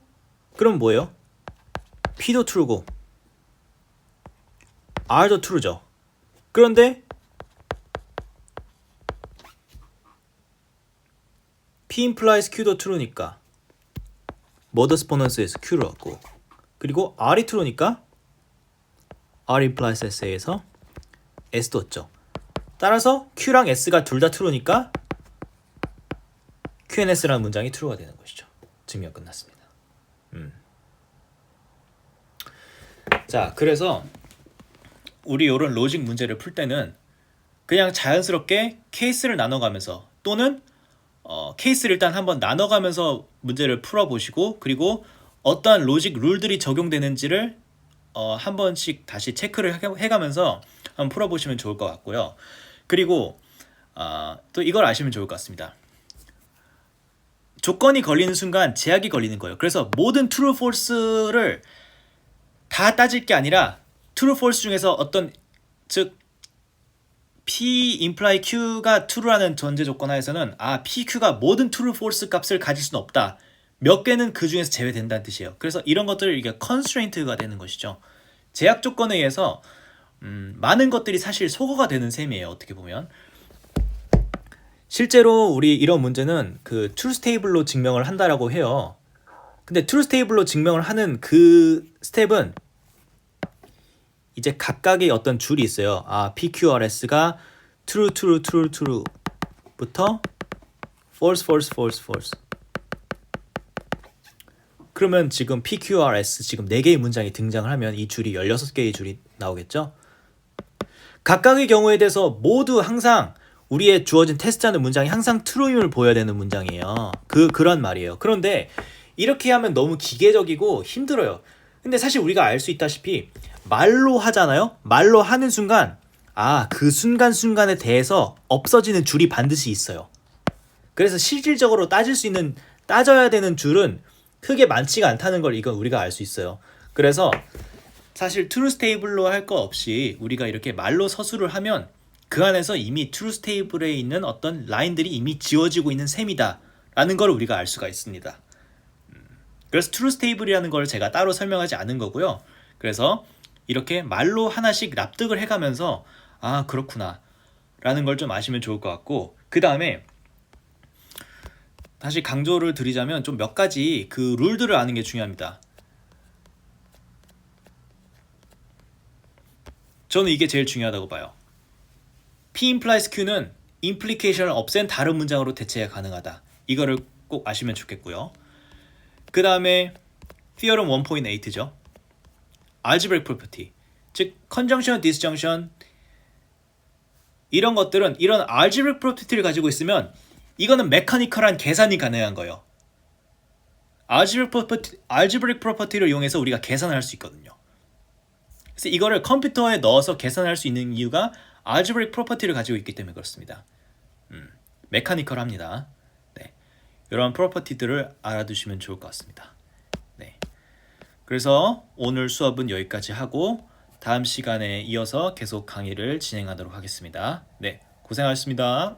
그럼 뭐예요? P도 true고 R도 true죠. 그런데 P implies Q도 true니까 modus ponens에서 Q를 얻고 그리고 R이 true니까 R implies S에서 S도 얻죠. 따라서 Q랑 S가 둘 다 true니까 Q&S라는 문장이 true가 되는 것이죠. 증명 끝났습니다. 자, 그래서 우리 이런 로직 문제를 풀 때는 그냥 자연스럽게 케이스를 나눠가면서 또는 케이스를 일단 한번 나눠가면서 문제를 풀어보시고 그리고 어떠한 로직 룰들이 적용되는지를 한 번씩 다시 체크를 해가면서 한번 풀어보시면 좋을 것 같고요. 그리고 또 이걸 아시면 좋을 것 같습니다. 조건이 걸리는 순간 제약이 걸리는 거예요. 그래서 모든 true, false를 다 따질 게 아니라 true, false 중에서 어떤 즉 P imply Q가 true라는 전제 조건 하에서는 PQ가 모든 true, false 값을 가질 수는 없다. 몇 개는 그 중에서 제외된다는 뜻이에요. 그래서 이런 것들을 이게 constraint가 되는 것이죠. 제약 조건에 의해서 많은 것들이 사실 소거가 되는 셈이에요. 어떻게 보면 실제로 우리 이런 문제는 그 truth table로 증명을 한다라고 해요. 근데 truth table로 증명을 하는 그 스텝은 이제 각각의 어떤 줄이 있어요. PQRS가 true, true, true, true부터 false, false, false, false. 그러면 지금 PQRS 지금 4개의 문장이 등장을 하면 이 줄이 16개의 줄이 나오겠죠? 각각의 경우에 대해서 모두 항상 우리의 주어진 테스트하는 문장이 항상 true임을 보여야 되는 문장이에요. 그런 말이에요. 그런데 이렇게 하면 너무 기계적이고 힘들어요. 근데 사실 우리가 알 수 있다시피 말로 하잖아요. 말로 하는 순간 그 순간순간에 대해서 없어지는 줄이 반드시 있어요. 그래서 실질적으로 따져야 되는 줄은 크게 많지가 않다는 걸 이건 우리가 알 수 있어요. 그래서 사실 truth table로 할 거 없이 우리가 이렇게 말로 서술을 하면 그 안에서 이미 truth table에 있는 어떤 라인들이 이미 지워지고 있는 셈이다 라는 걸 우리가 알 수가 있습니다. 그래서 truth table이라는 걸 제가 따로 설명하지 않은 거고요. 그래서 이렇게 말로 하나씩 납득을 해가면서 그렇구나 라는 걸 좀 아시면 좋을 것 같고, 그 다음에 다시 강조를 드리자면 좀 몇 가지 그 룰들을 아는 게 중요합니다. 저는 이게 제일 중요하다고 봐요. P implies Q는 implication을 없앤 다른 문장으로 대체가 가능하다. 이거를 꼭 아시면 좋겠고요. 그 다음에 Theorem 1.8죠. Algebraic property, 즉 conjunction, disjunction 이런 것들은 이런 algebraic property를 가지고 있으면 이거는 메커니컬한 계산이 가능한 거예요. algebraic property를 이용해서 우리가 계산을 할 수 있거든요. 그래서 이거를 컴퓨터에 넣어서 계산할 수 있는 이유가 algebraic property를 가지고 있기 때문에 그렇습니다. 메커니컬합니다. 네, 이런 프로퍼티들을 알아두시면 좋을 것 같습니다. 네, 그래서 오늘 수업은 여기까지 하고 다음 시간에 이어서 계속 강의를 진행하도록 하겠습니다. 네, 고생하셨습니다.